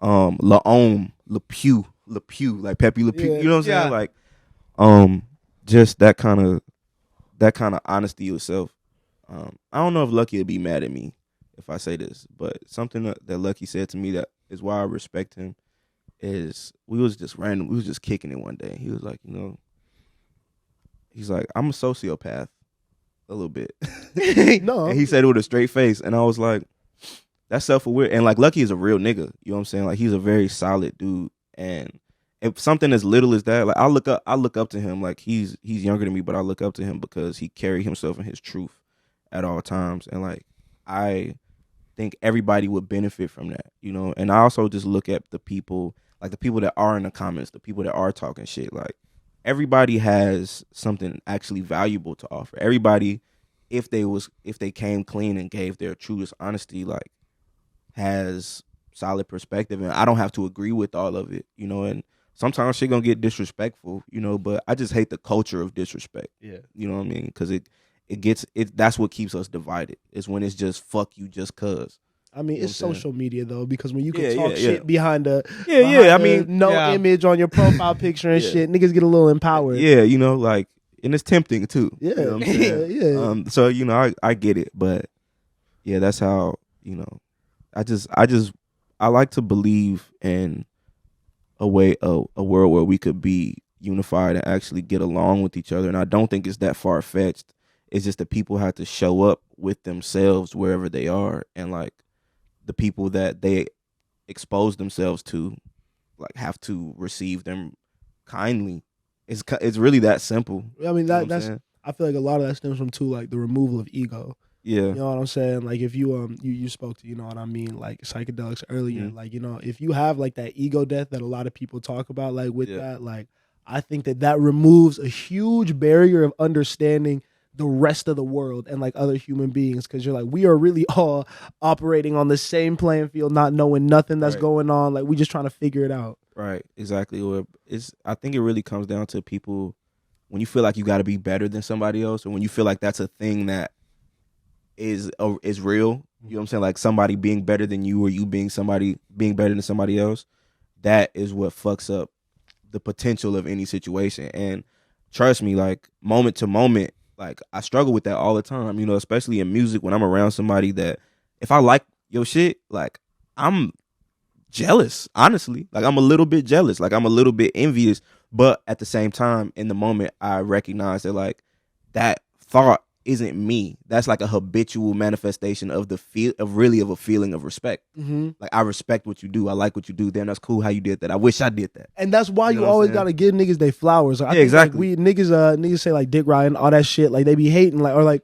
Speaker 1: La Homme, Le Pew, like Pepe Le Pew. You know what I'm saying? Like, just that kind of honesty yourself. I don't know if Lucky would be mad at me if I say this, but something that Lucky said to me that is why I respect him is we was just kicking it one day. He was like, you know, he's like, I'm a sociopath a little bit.
Speaker 2: No.
Speaker 1: And he said it with a straight face, and I was like, that's self-aware. And like Lucky is a real nigga. You know what I'm saying? Like, he's a very solid dude. And if something as little as that, like I look up to him. Like, he's younger than me, but I look up to him because he carried himself in his truth at all times. And like, I think everybody would benefit from that, you know? And I also just look at the people, like the people that are in the comments, the people that are talking shit. Like, everybody has something actually valuable to offer. Everybody, if they came clean and gave their truest honesty, like, has solid perspective. And I don't have to agree with all of it, you know? And sometimes shit gonna get disrespectful, you know, but I just hate the culture of disrespect.
Speaker 2: Yeah.
Speaker 1: You know what I mean? Because that's what keeps us divided, is when it's just fuck you just cuz.
Speaker 2: I mean, it's social media though, because when you can
Speaker 1: Yeah,
Speaker 2: talk
Speaker 1: yeah,
Speaker 2: shit behind
Speaker 1: I mean,
Speaker 2: image on your profile picture and shit, niggas get a little empowered.
Speaker 1: Yeah, you know, like, and it's tempting too.
Speaker 2: Yeah,
Speaker 1: you know what I'm saying?
Speaker 2: yeah.
Speaker 1: So, you know, I get it, but yeah, that's how, you know, I like to believe in a world where we could be unified and actually get along with each other. And I don't think it's that far fetched. It's just that people have to show up with themselves wherever they are, and like the people that they expose themselves to, like, have to receive them kindly. It's really that simple.
Speaker 2: I mean, that's I feel like a lot of that stems from too, like, the removal of ego.
Speaker 1: Yeah.
Speaker 2: You know what I'm saying? Like, if you spoke to, you know what I mean, like psychedelics earlier, like, you know, if you have like that ego death that a lot of people talk about, like with that, like, I think that removes a huge barrier of understanding the rest of the world and like other human beings, because you're like, we are really all operating on the same playing field, not knowing nothing that's going on. Like, we just trying to figure it out.
Speaker 1: Right, exactly. Or I think it really comes down to people, when you feel like you got to be better than somebody else, or when you feel like that's a thing that is real. You know what I'm saying? Like somebody being better than you, or you being better than somebody else. That is what fucks up the potential of any situation. And trust me, like moment to moment, like I struggle with that all the time. You know, especially in music, when I'm around somebody that, if I like your shit, like I'm jealous, honestly. Like I'm a little bit jealous, like I'm a little bit envious, but at the same time, in the moment, I recognize that like that thought isn't me. That's like a habitual manifestation of a feeling of respect. Like I respect what you do, I like what you do. Damn, that's cool how you did that. I wish I did that.
Speaker 2: And that's why you always gotta give niggas they flowers. I think,
Speaker 1: exactly.
Speaker 2: Like, niggas say like Dick Ryan, all that shit. Like they be hating, like, or like,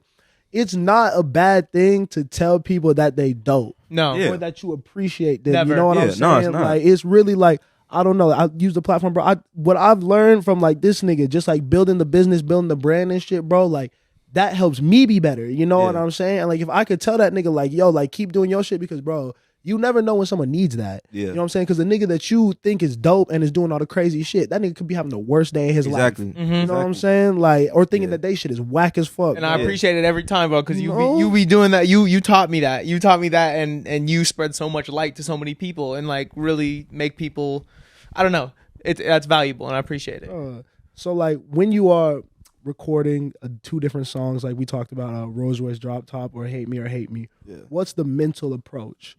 Speaker 2: it's not a bad thing to tell people that they dope.
Speaker 3: No.
Speaker 2: Or that you appreciate them.
Speaker 3: Never.
Speaker 2: You know what I'm saying?
Speaker 1: No, it's not.
Speaker 2: Like, it's really like, I don't know. I use the platform, bro. What I've learned from like this nigga, just like building the business, building the brand and shit, bro, like that helps me be better. You know what I'm saying? And like, if I could tell that nigga like, yo, like keep doing your shit, because bro, you never know when someone needs that.
Speaker 1: Yeah.
Speaker 2: You know what I'm saying? Because the nigga that you think is dope and is doing all the crazy shit, that nigga could be having the worst day of his life. You know what I'm saying? Like, or thinking that they shit is whack as fuck.
Speaker 3: And bro, I appreciate it every time, bro, because you be doing that. You taught me that. You taught me that, and you spread so much light to so many people, and like really make people, I don't know, that's valuable, and I appreciate it.
Speaker 2: So like when you are recording two different songs, like we talked about, Rolls Royce Drop Top or Hate Me, what's the mental approach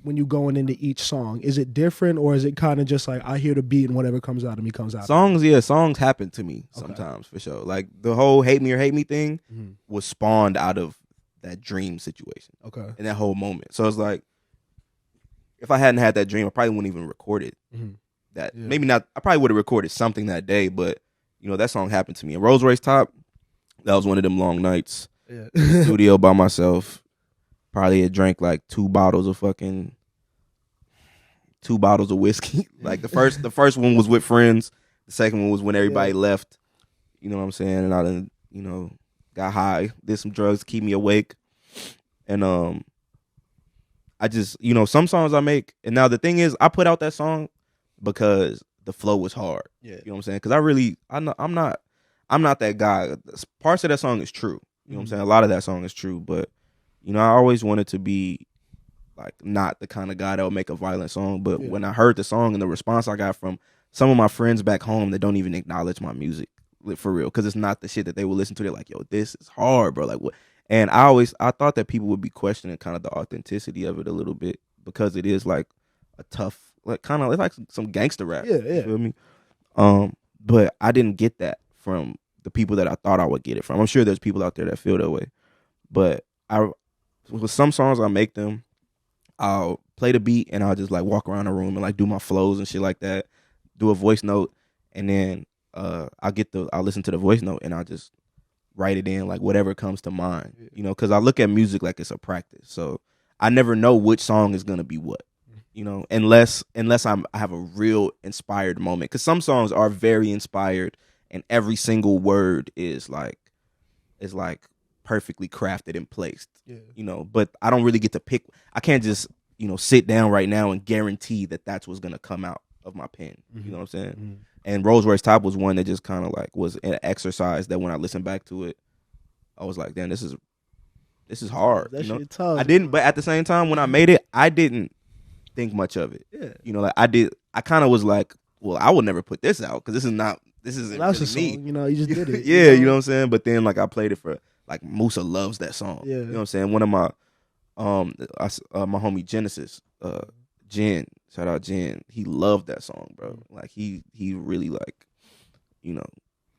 Speaker 2: when you going into each song? Is it different, or is it kind of just like, I hear the beat and whatever comes out of me comes out?
Speaker 1: Songs happen to me sometimes, for sure. Like the whole Hate Me thing was spawned out of that dream situation. Okay. In that whole moment. So it's like, if I hadn't had that dream, I probably wouldn't even record it. Maybe not. I probably would have recorded something that day, but you know, that song happened to me. And Rolls Royce Top, that was one of them long nights. In the studio by myself. Probably had drank like 2 bottles of whiskey. Like the first one was with friends. The second one was when everybody left. You know what I'm saying? And I done, you know, got high, did some drugs to keep me awake. And I just, you know, some songs I make, and now the thing is, I put out that song because the flow was hard. You know what I'm saying? Because I'm not that guy. Parts of that song is true. You know what I'm saying? A lot of that song is true, but you know, I always wanted to be like not the kind of guy that would make a violent song. But when I heard the song and the response I got from some of my friends back home that don't even acknowledge my music, like, for real, because it's not the shit that they would listen to. They're like, yo, this is hard, bro. Like what? And I thought that people would be questioning kind of the authenticity of it a little bit, because it is like a tough, like kind of, it's like some gangster rap. You feel me? But I didn't get that from the people that I thought I would get it from. I'm sure there's people out there that feel that way, but with some songs, I make them, I'll play the beat and I'll just like walk around the room and like do my flows and shit like that, do a voice note, and then I'll listen to the voice note and I'll just write it in, like whatever comes to mind, you know, because I look at music like it's a practice. So I never know which song is gonna be what, you know, unless I have a real inspired moment, because some songs are very inspired and every single word is like perfectly crafted and placed, you know, but I don't really get to pick. I can't just, you know, sit down right now and guarantee that that's what's gonna come out of my pen. You know what I'm saying? And Rolls Royce Top was one that just kind of like was an exercise that when I listened back to it, I was like, damn, this is hard.
Speaker 2: That
Speaker 1: you know?
Speaker 2: shit tough.
Speaker 1: I didn't, but at the same time, when I made it, I didn't think much of it. You know, like I kind of was like, well, I would never put this out because this isn't really me.
Speaker 2: You know, you just did it.
Speaker 1: You know what I'm saying? But then like I played it for, like, Musa loves that song. You know what I'm saying? One of my my homie Genesis, Jen, shout out Jen, he loved that song, bro. Like he really, like, you know,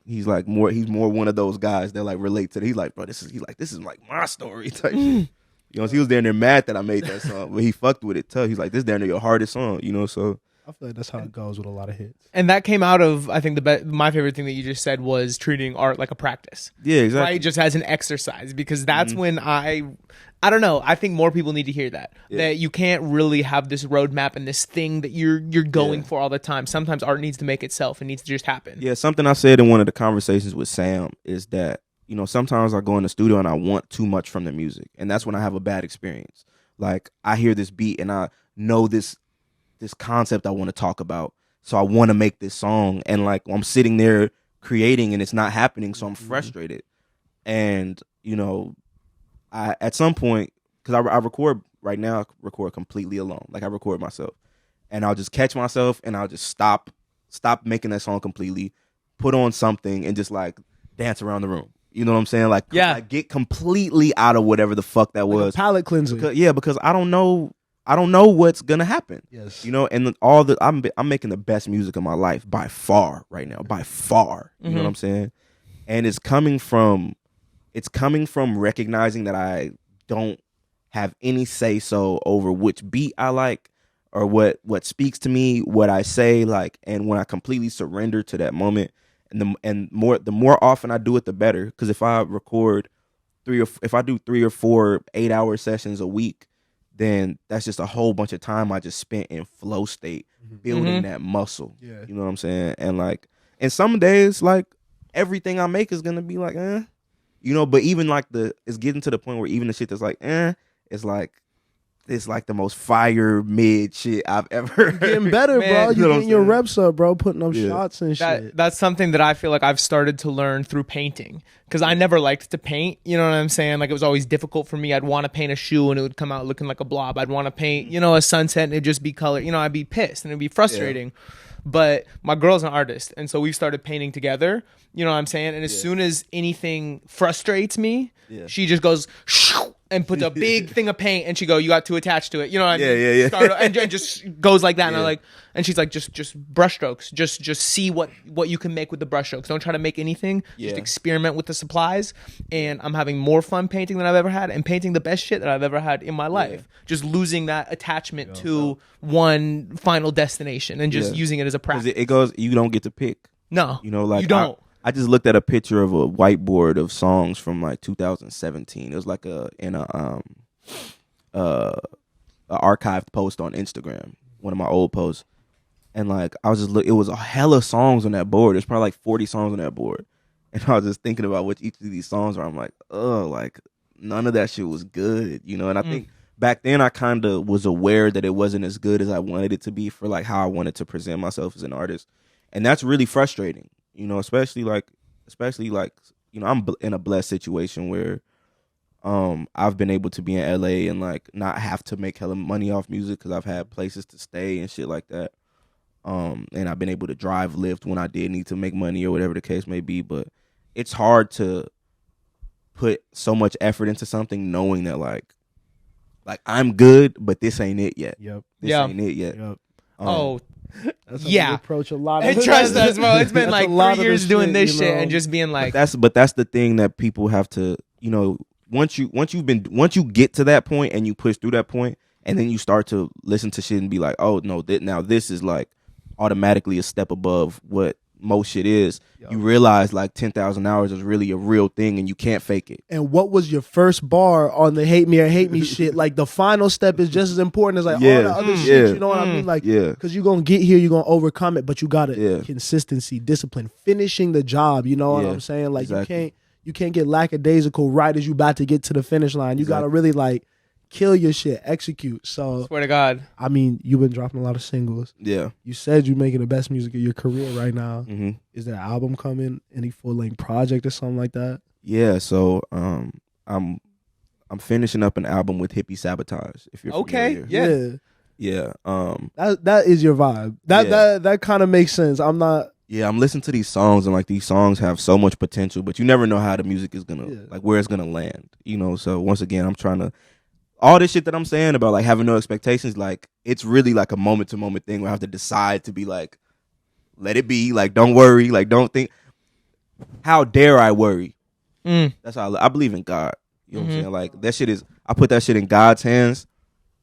Speaker 1: he's more one of those guys that like relate to it. He's like, bro, this is like my story type shit. You know, he was down there mad that I made that song, but he fucked with it tough. He's like, this down there your hardest song, you know, so.
Speaker 2: I feel like that's how it goes with a lot of hits.
Speaker 3: And that came out of, I think my favorite thing that you just said was treating art like a practice.
Speaker 1: Yeah, exactly.
Speaker 3: Right? Just as an exercise, because that's when I don't know. I think more people need to hear that. Yeah. That you can't really have this roadmap and this thing that you're going for all the time. Sometimes art needs to make itself. It needs to just happen.
Speaker 1: Yeah, something I said in one of the conversations with Sam is that, you know, sometimes I go in the studio and I want too much from the music. And that's when I have a bad experience. Like, I hear this beat and I know this concept I want to talk about. So I want to make this song, and like I'm sitting there creating and it's not happening, so I'm frustrated. And you know, I at some point, because I record right now, I record completely alone. Like I record myself, and I'll just catch myself, and I'll just stop making that song completely, put on something, and just like dance around the room. You know what I'm saying? Like, I get completely out of whatever the fuck that was.
Speaker 2: Palate cleanser.
Speaker 1: Because I don't know what's gonna happen.
Speaker 2: Yes.
Speaker 1: You know, and I'm making the best music of my life by far right now. By far. You know what I'm saying? And it's coming from recognizing that I don't have any say so over which beat I like or what speaks to me, what I say, like, and when I completely surrender to that moment, and the more often I do it, the better. Because if I record if I do 3 or 4 8-hour sessions a week, then that's just a whole bunch of time I just spent in flow state building that muscle. Yeah. You know what I'm saying? And like, and some days, like, everything I make is gonna be like, you know, but even like it's getting to the point where even the shit that's like, it's like the most fire mid shit I've ever.
Speaker 2: You're getting better, man, bro. You're getting your reps up, bro. Putting up shots and shit.
Speaker 3: That's something that I feel like I've started to learn through painting, because I never liked to paint. You know what I'm saying? Like, it was always difficult for me. I'd want to paint a shoe and it would come out looking like a blob. I'd want to paint, you know, a sunset and it'd just be color. You know, I'd be pissed and it'd be frustrating. Yeah. But my girl's an artist, and so we started painting together. You know what I'm saying? And as soon as anything frustrates me, she just goes and puts a big thing of paint, and she go, "You got too attached to it." You know what I mean? And just goes like that. And I'm like, and she's like, just brush strokes. Just see what you can make with the brush strokes. Don't try to make anything. Just experiment with the supplies. And I'm having more fun painting than I've ever had, and painting the best shit that I've ever had in my life. Just losing that attachment to one final destination and just using it as a practice.
Speaker 1: It goes. You don't get to pick.
Speaker 3: No,
Speaker 1: you know, like
Speaker 3: you don't.
Speaker 1: I just looked at a picture of a whiteboard of songs from like 2017. It was like in a archived post on Instagram, one of my old posts, and like I was just it was a hella songs on that board. There's probably like 40 songs on that board, and I was just thinking about what each of these songs are. I'm like, like none of that shit was good, you know. And I think back then I kind of was aware that it wasn't as good as I wanted it to be for like how I wanted to present myself as an artist, and that's really frustrating. You know, especially like, you know, I'm in a blessed situation where I've been able to be in LA and like not have to make hella money off music because I've had places to stay and shit like that. And I've been able to drive Lyft when I did need to make money or whatever the case may be. But it's hard to put so much effort into something knowing that like I'm good, but this ain't it yet.
Speaker 2: Yep.
Speaker 1: This ain't it yet.
Speaker 3: Yep.
Speaker 2: That's how we approach a lot of
Speaker 3: trust us, bro. It's been like 3 years doing this shit and just being like,
Speaker 1: but that's the thing that people have to, you know, once you get to that point and you push through that point, and then you start to listen to shit and be like, oh no, now this is like automatically a step above what most shit is. You realize like 10,000 hours is really a real thing and you can't fake it.
Speaker 2: And what was your first bar on the hate me or hate me shit? Like the final step is just as important as like all the other shit. You know what I mean? Like, because you're gonna get here, you're gonna overcome it, but you gotta consistency, discipline, finishing the job. You know what I'm saying? Like you can't get lackadaisical right as you about to get to the finish line. You gotta really like kill your shit, execute. So
Speaker 3: swear to God.
Speaker 2: I mean, you've been dropping a lot of singles.
Speaker 1: Yeah.
Speaker 2: You said you're making the best music of your career right now. Mm-hmm. Is there an album coming? Any full-length project or something like that?
Speaker 1: Yeah, so I'm finishing up an album with Hippie Sabotage, if you're familiar. Yeah.
Speaker 2: That is your vibe. That kind of makes sense. I'm listening
Speaker 1: to these songs, and like these songs have so much potential, but you never know how the music is gonna like where it's gonna land. You know, so once again, I'm trying to all this shit that I'm saying about like having no expectations, like it's really like a moment to moment thing where I have to decide to be like, let it be, like don't worry, like don't think. How dare I worry? That's how I believe in God. You know what I'm saying? Like that shit is. I put that shit in God's hands,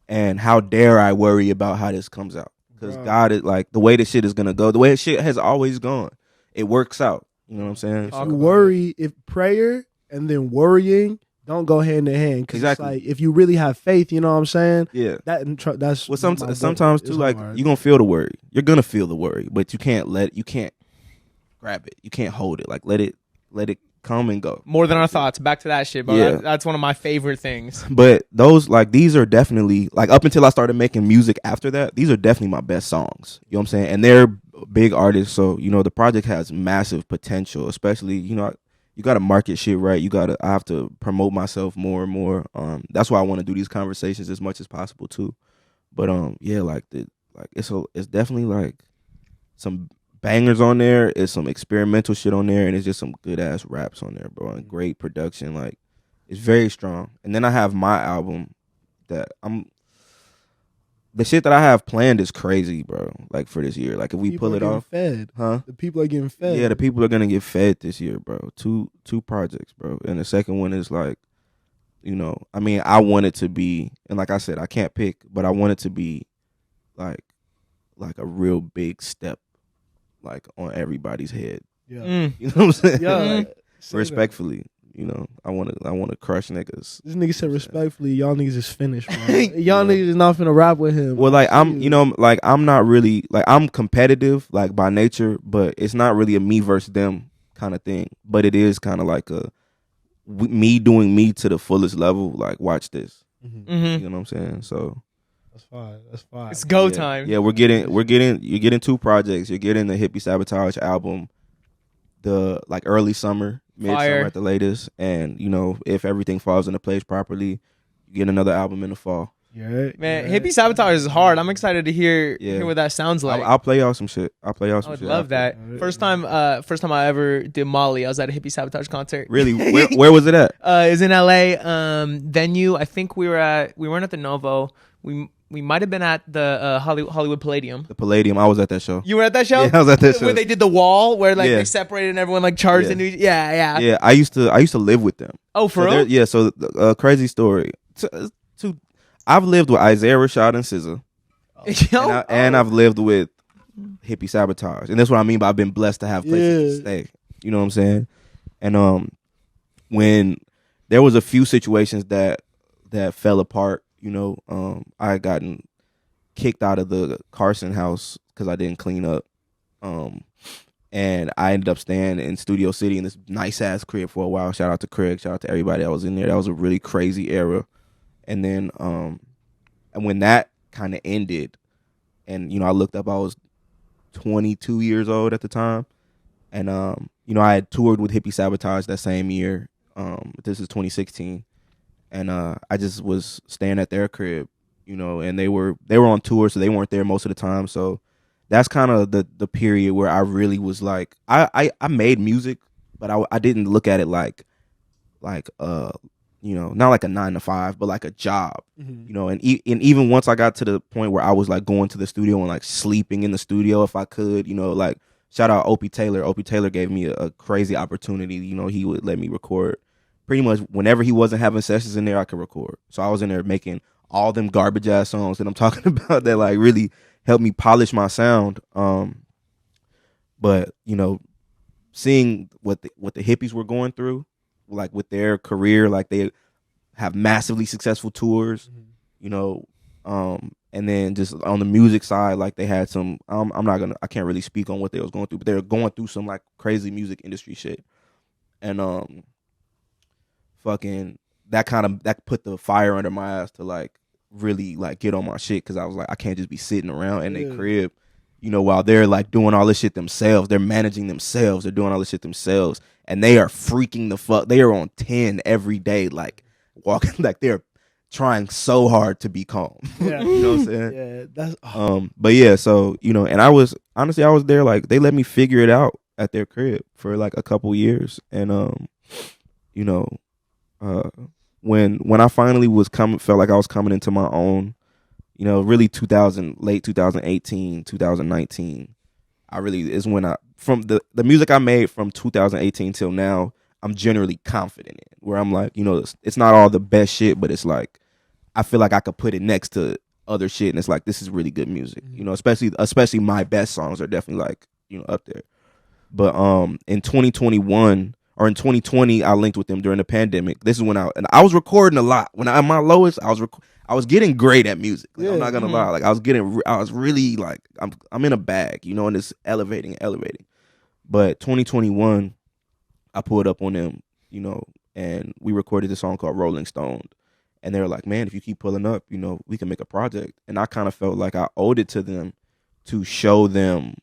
Speaker 1: and how dare I worry about how this comes out? Because God is like, the way this shit is gonna go, the way shit has always gone, it works out. You know what I'm saying?
Speaker 2: If you worry, if prayer and then worrying don't go hand in hand. Because exactly. It's like, if you really have faith, you know what I'm saying?
Speaker 1: Yeah.
Speaker 2: That's
Speaker 1: well. Sometimes too, like you're gonna feel the worry. You're gonna feel the worry, but you can't grab it. You can't hold it. Like let it come and go.
Speaker 3: More than our thoughts. Back to that shit, bro. Yeah. That's one of my favorite things.
Speaker 1: But these are definitely, like, up until I started making music after that, these are definitely my best songs. You know what I'm saying? And they're big artists, so the project has massive potential. Especially, you got to market shit right. I have to promote myself more and more. That's why I want to do these conversations as much as possible too. But it's definitely like some bangers on there. It's some experimental shit on there, and it's just some good ass raps on there, bro. And great production. Like, it's very strong. And then I have my album that the shit that I have planned is crazy, bro. Like, for this year, like if we pull it off,
Speaker 2: fed.
Speaker 1: Huh?
Speaker 2: The people are getting fed.
Speaker 1: Yeah, the people are gonna get fed this year, bro. Two projects, bro. And the second one is like, I want it to be, and like I said, I can't pick, but I want it to be like a real big step, like on everybody's head.
Speaker 2: Yeah,
Speaker 1: you know what I'm saying?
Speaker 2: Yeah,
Speaker 1: like, respectfully. I want to crush niggas.
Speaker 2: This nigga said respectfully, y'all niggas is finished, man. Y'all niggas is not finna rap with him.
Speaker 1: Well, like I'm not really, like, I'm competitive, like, by nature, but it's not really a me versus them kind of thing. But it is kind of like me doing me to the fullest level. Like, watch this.
Speaker 3: Mm-hmm.
Speaker 1: You know what I'm saying? So
Speaker 2: that's fine.
Speaker 3: It's go time.
Speaker 1: Yeah, you're getting 2 projects. You're getting the Hippie Sabotage album, the like early summer. Midsummer at the latest, and if everything falls into place properly, you get another album in the fall.
Speaker 2: Yeah,
Speaker 3: man. Hippie Sabotage is hard. I'm excited to hear what that sounds like.
Speaker 1: I'll play y'all some shit. I
Speaker 3: would love that. First time I ever did Molly, I was at a Hippie Sabotage concert.
Speaker 1: Really? Where was it at?
Speaker 3: It was in LA. Venue. I think we weren't at the Novo. We might have been at the Hollywood Palladium.
Speaker 1: The Palladium. I was at that show.
Speaker 3: You were at that show?
Speaker 1: Yeah, I was at that show.
Speaker 3: Where they did the wall, where like they separated and everyone like charged into yeah.
Speaker 1: Yeah, I used to live with them.
Speaker 3: Oh, for real?
Speaker 1: Yeah. So crazy story. I've lived with Isaiah Rashad and SZA, and I've lived with Hippie Sabotage, and that's what I mean by I've been blessed to have places to stay. You know what I'm saying? And when there was a few situations that fell apart. I had gotten kicked out of the Carson house because I didn't clean up. And I ended up staying in Studio City in this nice ass crib for a while. Shout out to Craig. Shout out to everybody that was in there. That was a really crazy era. And then and when that kind of ended, and I looked up, I was 22 years old at the time. And I had toured with Hippie Sabotage that same year. This is 2016. And I just was staying at their crib, and they were on tour, so they weren't there most of the time. So that's kind of the period where I really was like, I made music, but I didn't look at it like not like a 9-to-5, but like a job, And even once I got to the point where I was like going to the studio and like sleeping in the studio if I could, like shout out Opie Taylor. Opie Taylor gave me a crazy opportunity. He would let me record. Pretty much whenever he wasn't having sessions in there, I could record. So I was in there making all them garbage ass songs that I'm talking about that like really helped me polish my sound. But seeing what the hippies were going through, like with their career, like they have massively successful tours, and then just on the music side, like they had some. I can't really speak on what they was going through, but they were going through some like crazy music industry shit, and fucking that put the fire under my ass to like really like get on my shit, because I was like, I can't just be sitting around in their crib, while they're like doing all this shit themselves. They're managing themselves. They're doing all this shit themselves, and they are freaking the fuck. They are on 10 every day, like walking, like they're trying so hard to be calm.
Speaker 2: Yeah.
Speaker 1: You know what I'm saying?
Speaker 2: Yeah, that's
Speaker 1: but yeah, so and I was there, like they let me figure it out at their crib for like a couple years, and when I finally felt like I was coming into my own, really late 2018, 2019, I really is when from the music I made from 2018 till now, I'm generally confident in, where I'm like, you know, it's not all the best shit, but it's like I feel like I could put it next to other shit, and it's like this is really good music. You know, especially my best songs are definitely like, you know, up there. But in 2021 or in 2020, I linked with them during the pandemic. This is when I was recording a lot. When I'm my lowest, I was getting great at music. Like, I'm not gonna lie. Like I was really like I'm in a bag, you know, and it's elevating. But 2021, I pulled up on them, you know, and we recorded this song called Rolling Stone. And they were like, man, if you keep pulling up, you know, we can make a project. And I kind of felt like I owed it to them to show them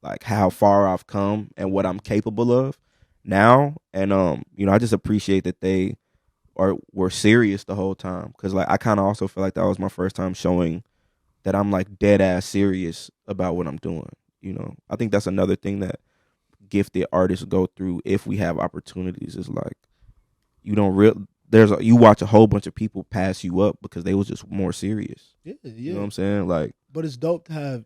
Speaker 1: like how far I've come and what I'm capable of now. And you know, I just appreciate that they were serious the whole time, because like I kind of also feel like that was my first time showing that I'm like dead ass serious about what I'm doing. You know, I think that's another thing that gifted artists go through if we have opportunities, is like you don't you watch a whole bunch of people pass you up because they was just more serious.
Speaker 2: Yeah.
Speaker 1: You know what I'm saying? Like,
Speaker 2: but it's dope to have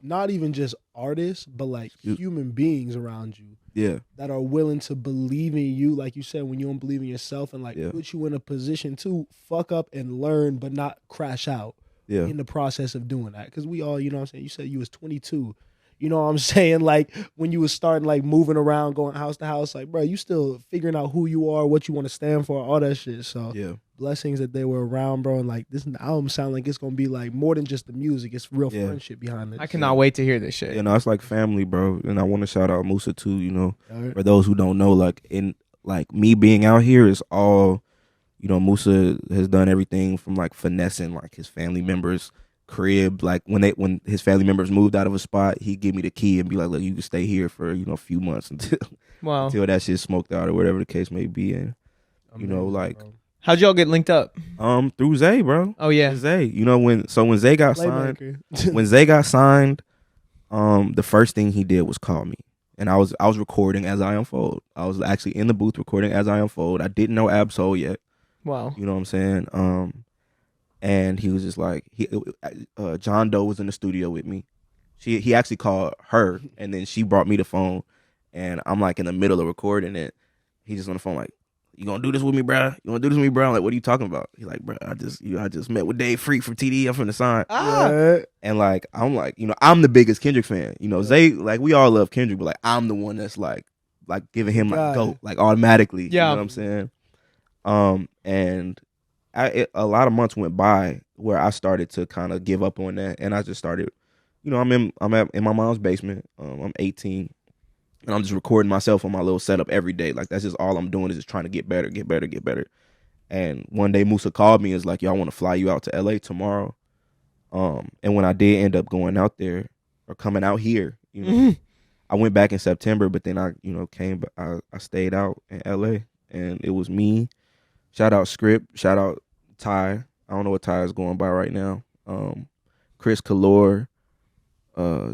Speaker 2: not even just artists, but like human beings around you.
Speaker 1: Yeah.
Speaker 2: That are willing to believe in you, like you said, when you don't believe in yourself, and like put you in a position to fuck up and learn, but not crash out in the process of doing that. Because we all, you know what I'm saying? You said you was 22. You know what I'm saying? Like when you was starting like moving around, going house to house, like, bro, you still figuring out who you are, what you want to stand for, all that shit. So blessings that they were around, bro. And like this album sound like it's gonna be like more than just the music. It's real friendship behind it.
Speaker 3: I cannot wait to hear this shit.
Speaker 1: You know, it's like family, bro. And I want to shout out Musa too, you know. For those who don't know, like in like me being out here is all, you know, Musa has done everything from like finessing like his family members' crib. Like when his family members moved out of a spot, he'd give me the key and be like, look, you can stay here for, you know, a few months until that shit's smoked out or whatever the case may be. And you know, like,
Speaker 3: how'd y'all get linked up?
Speaker 1: Through Zay, bro.
Speaker 3: Oh yeah,
Speaker 1: Zay. You know, when Zay got signed, the first thing he did was call me, and I was recording As I Unfold. I was actually in the booth recording As I Unfold. I didn't know Absol yet.
Speaker 3: Wow.
Speaker 1: You know what I'm saying? And he was just like, John Doe was in the studio with me. He actually called her, and then she brought me the phone, and I'm like in the middle of recording it. He's just on the phone like, you gonna do this with me, bro? You wanna do this with me, bro? I'm like, what are you talking about? He's like, bro, I just met with Dave Freak from TD. I'm from the sign. And like, I'm like, you know, I'm the biggest Kendrick fan. You know, Zay, like we all love Kendrick, but like I'm the one that's like giving him like GOAT, like automatically.
Speaker 3: Yeah.
Speaker 1: You know what I'm saying? And a lot of months went by where I started to kind of give up on that, and I just started, you know, I'm in my mom's basement. I'm 18, and I'm just recording myself on my little setup every day. Like that's just all I'm doing is just trying to get better. And one day Musa called me and was like, yo, I want to fly you out to LA tomorrow. And when I did end up going out there or coming out here, you know, I went back in September, but then I, you know, I stayed out in LA, and it was me. Shout out Script. Shout out Ty. I don't know what Ty is going by right now. Chris Kalor,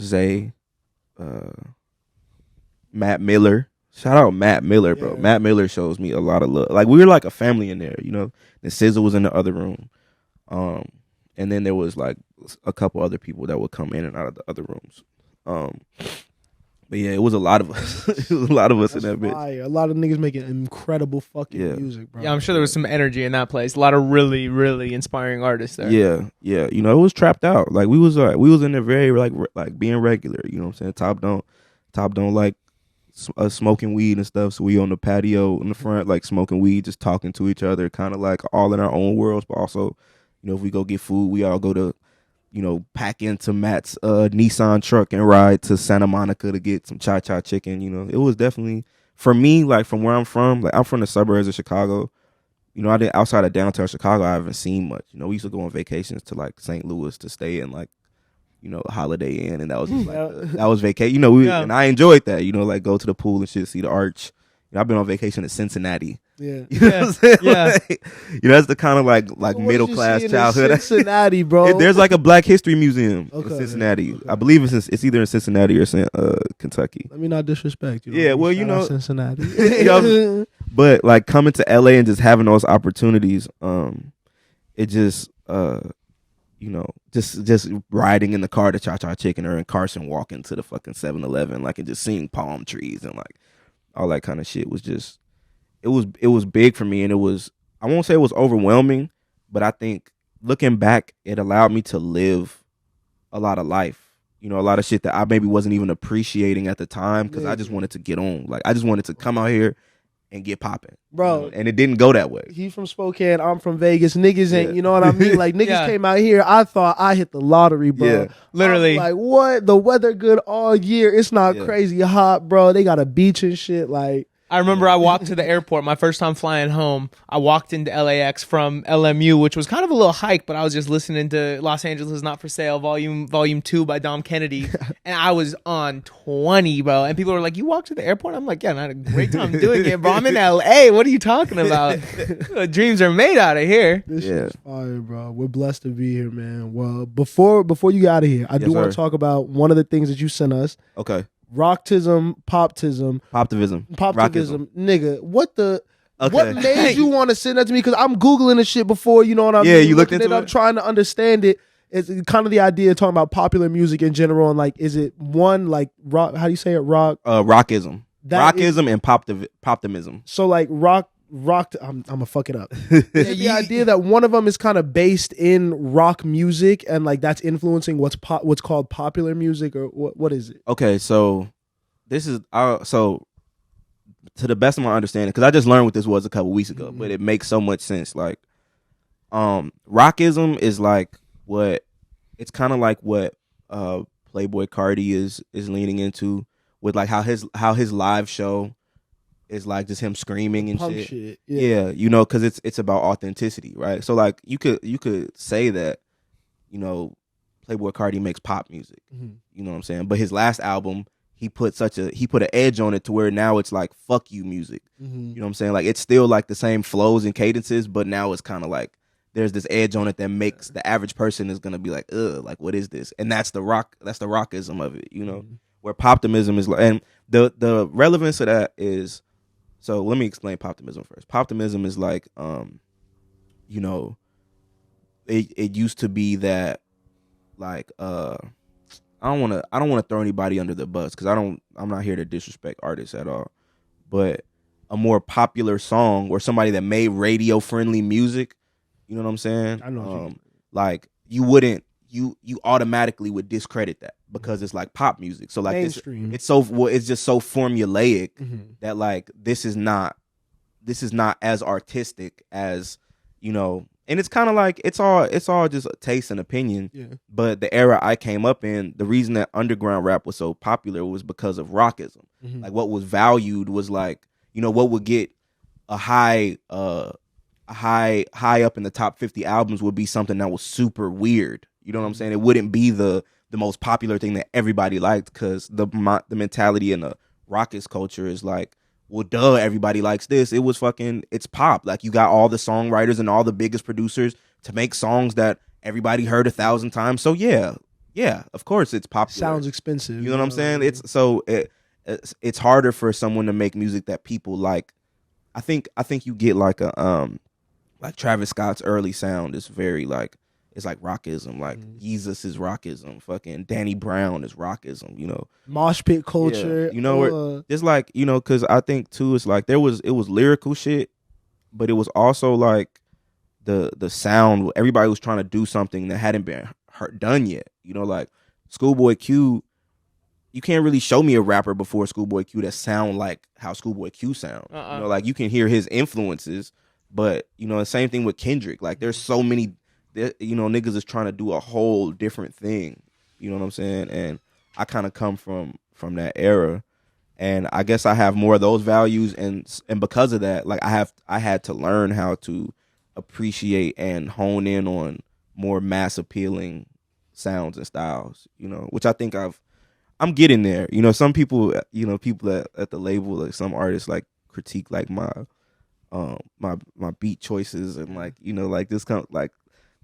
Speaker 1: Zay, Matt Miller. Shout out Matt Miller, bro. Yeah. Matt Miller shows me a lot of love. Like we were like a family in there, you know. And SZA was in the other room. And then there was like a couple other people that would come in and out of the other rooms. But yeah, it was a lot of us. It was a lot of us in that bitch.
Speaker 2: A lot of niggas making incredible fucking music, bro.
Speaker 3: Yeah, I'm sure there was some energy in that place. A lot of really, really inspiring artists there.
Speaker 1: Yeah. You know, it was trapped out. Like we was in there very like being regular. You know what I'm saying? Top don't like smoking weed and stuff. So we on the patio in the front, like smoking weed, just talking to each other, kind of like all in our own worlds. But also, you know, if we go get food, we all go to, you know, pack into Matt's Nissan truck and ride to Santa Monica to get some cha-cha chicken. You know, it was definitely, for me, like from where I'm from, like I'm from the suburbs of Chicago. You know, outside of downtown Chicago, I haven't seen much. You know, we used to go on vacations to like St. Louis to stay in like, you know, Holiday Inn, and that was just like, that was vacation. You know, and I enjoyed that. You know, like go to the pool and shit, see the arch. You know, I've been on vacation at Cincinnati.
Speaker 2: Yeah.
Speaker 1: You know what I'm saying? Like, you know, that's the kind of like middle class childhood.
Speaker 2: Cincinnati, bro.
Speaker 1: There's like a Black History Museum in Cincinnati. Okay. I believe it's either in Cincinnati or Kentucky.
Speaker 2: Let me not disrespect you.
Speaker 1: Yeah, well, you know,
Speaker 2: Cincinnati.
Speaker 1: You know, but like coming to LA and just having those opportunities, it just you know, just riding in the car to Cha-Cha Chicken or in Carson walking to the fucking 7-Eleven, like, and just seeing palm trees and like all that kind of shit was just, it was big for me, and it was, I won't say it was overwhelming, but I think looking back, it allowed me to live a lot of life. You know, a lot of shit that I maybe wasn't even appreciating at the time because I just wanted to get on. Like, I just wanted to come out here and get popping,
Speaker 2: bro.
Speaker 1: You know? And it didn't go that way.
Speaker 2: He from Spokane, I'm from Vegas. Niggas ain't, you know what I mean? Like, niggas came out here. I thought I hit the lottery, bro.
Speaker 1: Yeah.
Speaker 3: Literally.
Speaker 2: Like, what? The weather good all year. It's not crazy hot, bro. They got a beach and shit. Like,
Speaker 3: I remember I walked to the airport, my first time flying home. I walked into LAX from LMU, which was kind of a little hike, but I was just listening to Los Angeles Is Not For Sale, Volume 2 by Dom Kennedy. And I was on 20, bro. And people were like, you walked to the airport? I'm like, yeah, I had a great time doing it, bro. I'm in LA. What are you talking about? Dreams are made out of here.
Speaker 2: This shit's fire, bro. We're blessed to be here, man. Well, before you get out of here, I do want to talk about one of the things that you sent us.
Speaker 1: Okay.
Speaker 2: Rocktism, poptivism, nigga. What the? Okay. What made you want to send that to me? Because I'm googling this shit before. You know what I mean?
Speaker 1: Yeah, you looked into it.
Speaker 2: I'm trying to understand it. It's kind of the idea of talking about popular music in general, and like, is it one like rock? How do you say it?
Speaker 1: Rockism. Rockism and poptimism.
Speaker 2: So like rock. I'm gonna fuck it up. Is the idea that one of them is kind of based in rock music and like that's influencing what's called popular music, or what is it?
Speaker 1: Okay, so this is so to the best of my understanding, because I just learned what this was a couple weeks ago, but it makes so much sense. Like, rockism is like it's kind of like what Playboy Carti is leaning into with like how his live show is like just him screaming and shit. Yeah, you know, because it's about authenticity, right? So like you could say that, you know, Playboy Carti makes pop music. You know what I'm saying? But his last album, he put an edge on it to where now it's like fuck you music. You know what I'm saying? Like it's still like the same flows and cadences, but now it's kind of like there's this edge on it that makes the average person is gonna be like, ugh, like what is this? And that's the rockism of it, you know. Where poptimism is like, and the relevance of that is. So let me explain poptimism first. Poptimism is like, you know, it used to be that, like, I don't want to throw anybody under the bus because I'm not here to disrespect artists at all, but a more popular song or somebody that made radio friendly music, you know what I'm saying?
Speaker 2: I know.
Speaker 1: Like you automatically would discredit that because it's like pop music. So like it's just so formulaic that like this is not as artistic as, you know, and it's kind of like it's all just a taste and opinion. Yeah. But the era I came up in, the reason that underground rap was so popular was because of rockism. Like what was valued was like, you know, what would get a high up in the top 50 albums would be something that was super weird. You know what I'm saying? It wouldn't be the most popular thing that everybody liked because the mentality in the rockist culture is like, well, duh, everybody likes this. It was it's pop. Like you got all the songwriters and all the biggest producers to make songs that everybody heard 1,000 times. So yeah, of course it's popular.
Speaker 2: Sounds expensive.
Speaker 1: You know what I'm saying? It's harder for someone to make music that people like. I think you get like like Travis Scott's early sound is very like. It's like rockism, like Jesus is rockism. Fucking Danny Brown is rockism, you know.
Speaker 2: Mosh pit culture,
Speaker 1: you know. It's like, you know, because I think too, it's like it was lyrical shit, but it was also like the sound. Everybody was trying to do something that hadn't been done yet. You know, like Schoolboy Q. You can't really show me a rapper before Schoolboy Q that sound like how Schoolboy Q sound. You know, like you can hear his influences, but you know, the same thing with Kendrick. Like there's so many. You know, niggas is trying to do a whole different thing. You know what I'm saying? And I kind of come from that era, and I guess I have more of those values, and because of that, like I had to learn how to appreciate and hone in on more mass appealing sounds and styles. You know, which I think I'm getting there. You know, some people, you know, people at the label, like some artists, like critique like my beat choices and like, you know, like this kind of like.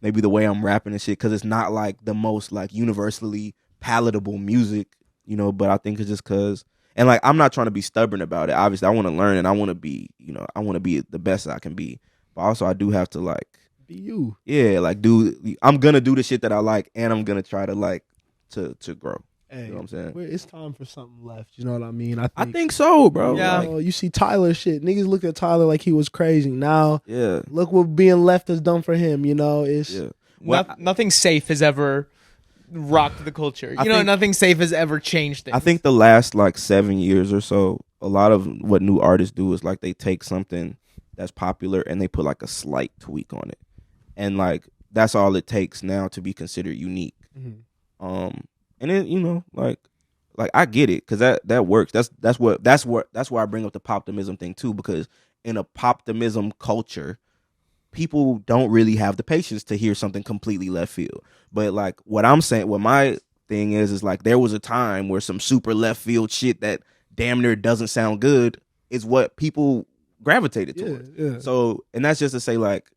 Speaker 1: Maybe the way I'm rapping and shit, because it's not like the most like universally palatable music, you know. But I think it's just because, and like I'm not trying to be stubborn about it. Obviously, I want to learn and I want to be, you know, I want to be the best I can be. But also, I do have to like
Speaker 2: be you.
Speaker 1: Yeah, like I'm gonna do the shit that I like, and I'm gonna try to like to grow.
Speaker 2: Hey,
Speaker 1: you know what I'm saying?
Speaker 2: It's time for something left. You know what I mean?
Speaker 1: I think so, bro.
Speaker 3: Yeah.
Speaker 2: You see Tyler shit. Niggas looked at Tyler like he was crazy. Now,
Speaker 1: Yeah.
Speaker 2: look what being left has done for him. You know, it's
Speaker 3: nothing safe has ever rocked the culture. Nothing safe has ever changed things.
Speaker 1: I think the last like 7 years or so, a lot of what new artists do is like they take something that's popular and they put like a slight tweak on it, and like that's all it takes now to be considered unique. Mm-hmm. And then like I get it because that works. That's why I bring up the poptimism thing too, because in a poptimism culture, people don't really have the patience to hear something completely left field. But like what my thing is like there was a time where some super left field shit that damn near doesn't sound good is what people gravitated towards. Yeah. So, and that's just to say like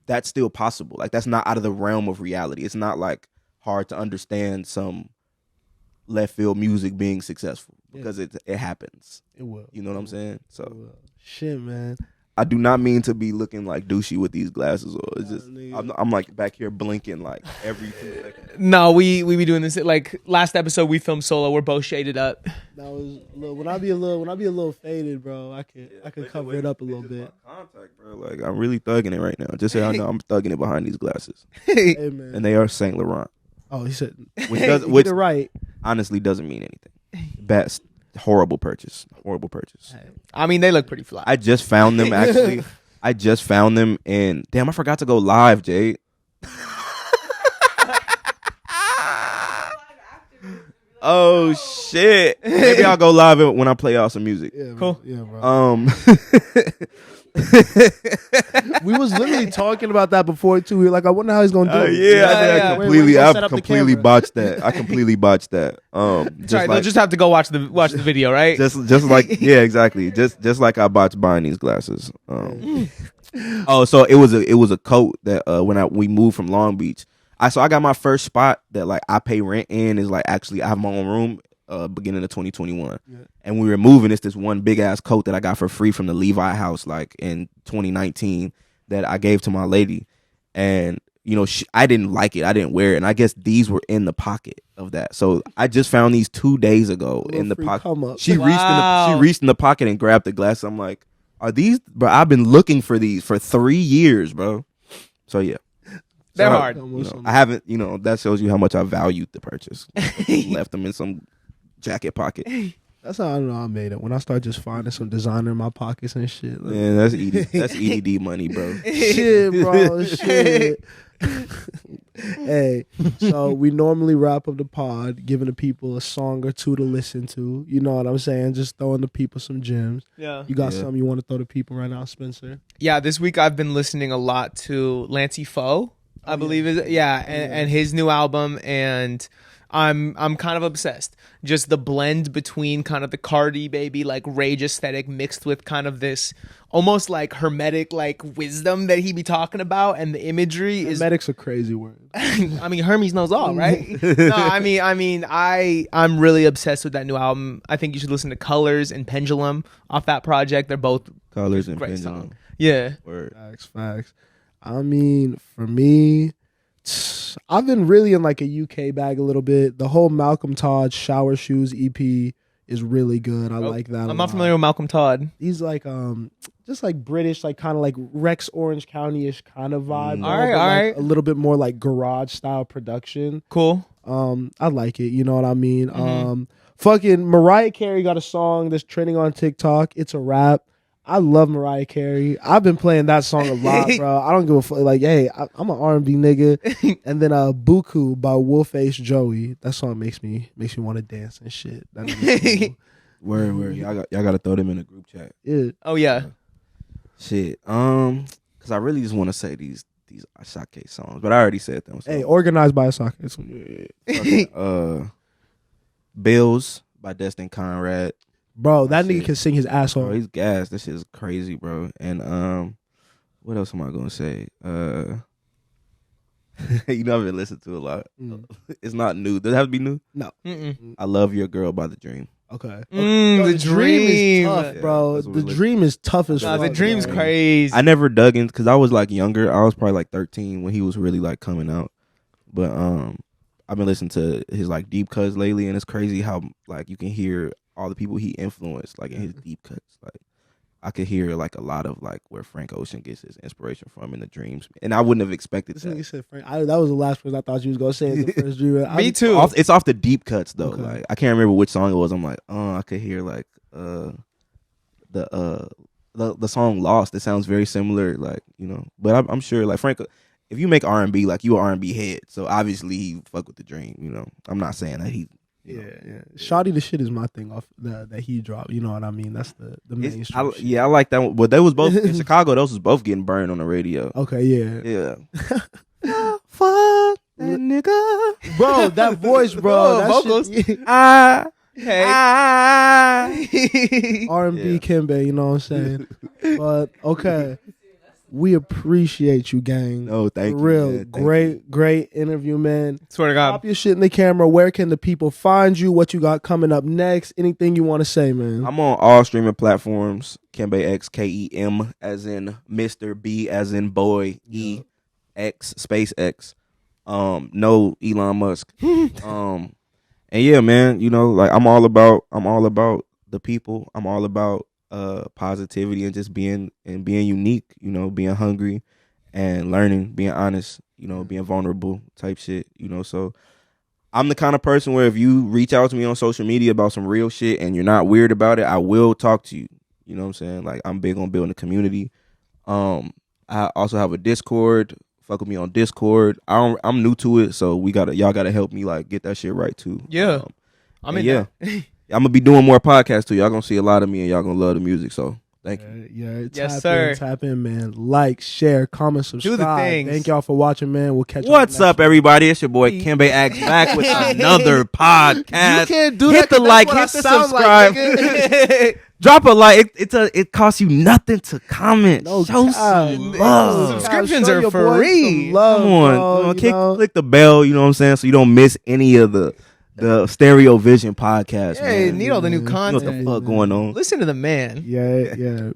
Speaker 1: that's still possible. Like that's not out of the realm of reality. It's not like hard to understand some left field music being successful because it happens.
Speaker 2: It will.
Speaker 1: You know what I'm saying? So
Speaker 2: shit, man.
Speaker 1: I do not mean to be looking like douchey with these glasses, or it's just I'm like back here blinking like every 2 seconds.
Speaker 3: No, we be doing this like last episode we filmed solo. We're both shaded up.
Speaker 2: That was when I be a little faded, bro. I could cover it up a little bit.
Speaker 1: Contact, bro. Like I'm really thugging it right now. Just so I know I'm thugging it behind these glasses.
Speaker 2: Hey, man.
Speaker 1: And they are Saint Laurent.
Speaker 2: Oh, he said,
Speaker 1: which
Speaker 2: right.
Speaker 1: Honestly doesn't mean anything. Best. Horrible purchase.
Speaker 3: I mean, they look pretty fly.
Speaker 1: I just found them actually. I just found them and damn, I forgot to go live, Jade. Oh shit. Maybe I'll go live when I play out some music.
Speaker 2: Yeah,
Speaker 3: cool.
Speaker 2: Yeah, bro. We was literally talking about that before too. We were like, I wonder how he's gonna do it.
Speaker 1: I completely botched that. I completely botched that.
Speaker 3: Sorry, they'll just have to go watch the video, right?
Speaker 1: Just like exactly. Just like I botched buying these glasses. So it was a coat that when we moved from Long Beach. I got my first spot that like I pay rent in is like actually I have my own room beginning of 2021. Yeah. And we were moving. It's this one big ass coat that I got for free from the Levi house like in 2019 that I gave to my lady. And I didn't like it. I didn't wear it. And I guess these were in the pocket of that. So I just found these 2 days ago in the pocket. She reached in the pocket and grabbed the glass. I'm like, are these, bro? I've been looking for these for 3 years, bro. So yeah.
Speaker 3: They're hard.
Speaker 1: I haven't, that shows you how much I valued the purchase. Left them in some jacket pocket.
Speaker 2: That's how I know I made it. When I start just finding some designer in my pockets and shit. Like,
Speaker 1: man, that's EDD money, bro.
Speaker 2: Shit, bro. Shit. Hey, so we normally wrap up the pod giving the people a song or two to listen to. You know what I'm saying? Just throwing the people some gems.
Speaker 3: Yeah.
Speaker 2: You got something you want to throw to people right now, Spencer?
Speaker 3: Yeah, this week I've been listening a lot to Lancey Foe. I believe and his new album, and I'm kind of obsessed. Just the blend between kind of the Cardi baby like rage aesthetic mixed with kind of this almost like hermetic like wisdom that he be talking about, and the imagery is
Speaker 2: hermetic's a crazy word.
Speaker 3: I mean, Hermes knows all, right? No, I'm really obsessed with that new album. I think you should listen to Colors and Pendulum off that project. They're both
Speaker 1: Colors and
Speaker 3: great
Speaker 1: Pendulum.
Speaker 3: Song. Yeah.
Speaker 1: Word.
Speaker 2: Facts. I mean, for me, I've been really in like a UK bag a little bit. The whole Malcolm Todd Shower Shoes EP is really good. I like that.
Speaker 3: I'm not familiar with Malcolm Todd.
Speaker 2: He's like just like British, like kind of like Rex Orange County-ish kind of vibe.
Speaker 3: All right.
Speaker 2: A little bit more like garage style production.
Speaker 3: Cool.
Speaker 2: I like it. You know what I mean? Mm-hmm. Fucking Mariah Carey got a song that's trending on TikTok. It's a rap. I love Mariah Carey. I've been playing that song a lot, bro. I don't give a fuck. Like, hey, I'm an R&B nigga. And then Buku by Wolfface Joey. That song makes me want to dance and shit. That cool.
Speaker 1: Word. Y'all got to throw them in a group chat.
Speaker 2: Yeah.
Speaker 3: Oh yeah.
Speaker 1: Shit. Because I really just want to say these Asake songs, but I already said them. So.
Speaker 2: Hey, organized by Asake.
Speaker 1: Bills by Destin Conrad.
Speaker 2: Bro, that nigga can sing his ass off.
Speaker 1: Bro, he's gassed. This shit is crazy, bro. And what else am I gonna say? You know I've been listening to a lot. It's not new. Does it have to be new?
Speaker 2: No.
Speaker 1: I Love Your Girl by The Dream.
Speaker 2: Okay.
Speaker 3: The Dream
Speaker 2: is tough, bro. The Dream is tough as fuck.
Speaker 3: The Dream's crazy.
Speaker 1: I never dug in because I was like younger. I was probably like 13 when he was really like coming out. But I've been listening to his like deep cuts lately, and it's crazy how like you can hear all the people he influenced like in his deep cuts. Like I could hear like a lot of like where Frank Ocean gets his inspiration from in the dreams, and I wouldn't have expected that.
Speaker 2: You said Frank. That was the last person I thought you was gonna say in the first dream.
Speaker 3: Me too.
Speaker 1: It's off the deep cuts though.
Speaker 2: Okay.
Speaker 1: Like I can't remember which song it was. I'm like, I could hear like the song Lost. It sounds very similar, like, you know. But I'm sure like Frank, if you make R&B, like you an R&B head, so obviously he fuck with the dream, you know. I'm not saying that he.
Speaker 2: Yeah. Shawty the shit is my thing off that he dropped. You know what I mean? That's the mainstream.
Speaker 1: I like that one. But they was both in Chicago. Those was both getting burned on the radio.
Speaker 2: Okay, yeah.
Speaker 1: Fuck that nigga,
Speaker 2: bro. That voice, bro. That
Speaker 3: vocals.
Speaker 2: Shit,
Speaker 3: Hey.
Speaker 2: R&B Kembe, you know what I'm saying? But okay, we appreciate you, gang.
Speaker 1: No, thank you.
Speaker 2: Real
Speaker 1: man.
Speaker 2: great interview, man.
Speaker 3: Swear to God.
Speaker 2: Pop your shit in the camera. Where can the people find you? What you got coming up next? Anything you want to say, man?
Speaker 1: I'm on all streaming platforms. Kembe X, Kem, as in Mr. B, as in boy, E, X, space X. No Elon Musk. And yeah, man, you know, like I'm all about the people. I'm all about positivity and just being unique, you know, being hungry and learning, being honest, you know, being vulnerable type shit, you know. So I'm the kind of person where if you reach out to me on social media about some real shit and you're not weird about it, I will talk to you. You know what I'm saying? Like I'm big on building a community. I also have a Discord. Fuck with me on Discord. I'm new to it, so y'all gotta help me like get that shit right too.
Speaker 3: Yeah. I'm
Speaker 1: gonna be doing more podcasts too. Y'all gonna see a lot of me and y'all gonna love the music. So thank you.
Speaker 2: Yeah,
Speaker 3: yes, sir.
Speaker 2: Tap in, man. Like, share, comment, subscribe.
Speaker 3: Do the things.
Speaker 2: Thank y'all for watching, man. We'll catch you.
Speaker 1: What's up, everybody? It's your boy Kembe Axe back with another podcast.
Speaker 2: You can't do
Speaker 1: hit
Speaker 2: that.
Speaker 1: The like, hit the subscribe.
Speaker 3: Like,
Speaker 1: Drop a like. It costs you nothing to comment.
Speaker 2: No
Speaker 1: Show
Speaker 2: God.
Speaker 1: some love.
Speaker 3: Subscriptions
Speaker 2: Show
Speaker 3: are
Speaker 2: your boy
Speaker 3: free.
Speaker 2: some love,
Speaker 1: Come on,
Speaker 2: bro,
Speaker 1: click the bell. You know what I'm saying, so you don't miss any of the StereoVision podcast.
Speaker 3: Hey,
Speaker 1: man.
Speaker 3: need all the new
Speaker 1: You know
Speaker 3: content.
Speaker 1: what the fuck going on?
Speaker 3: Listen to the man.
Speaker 2: Yeah.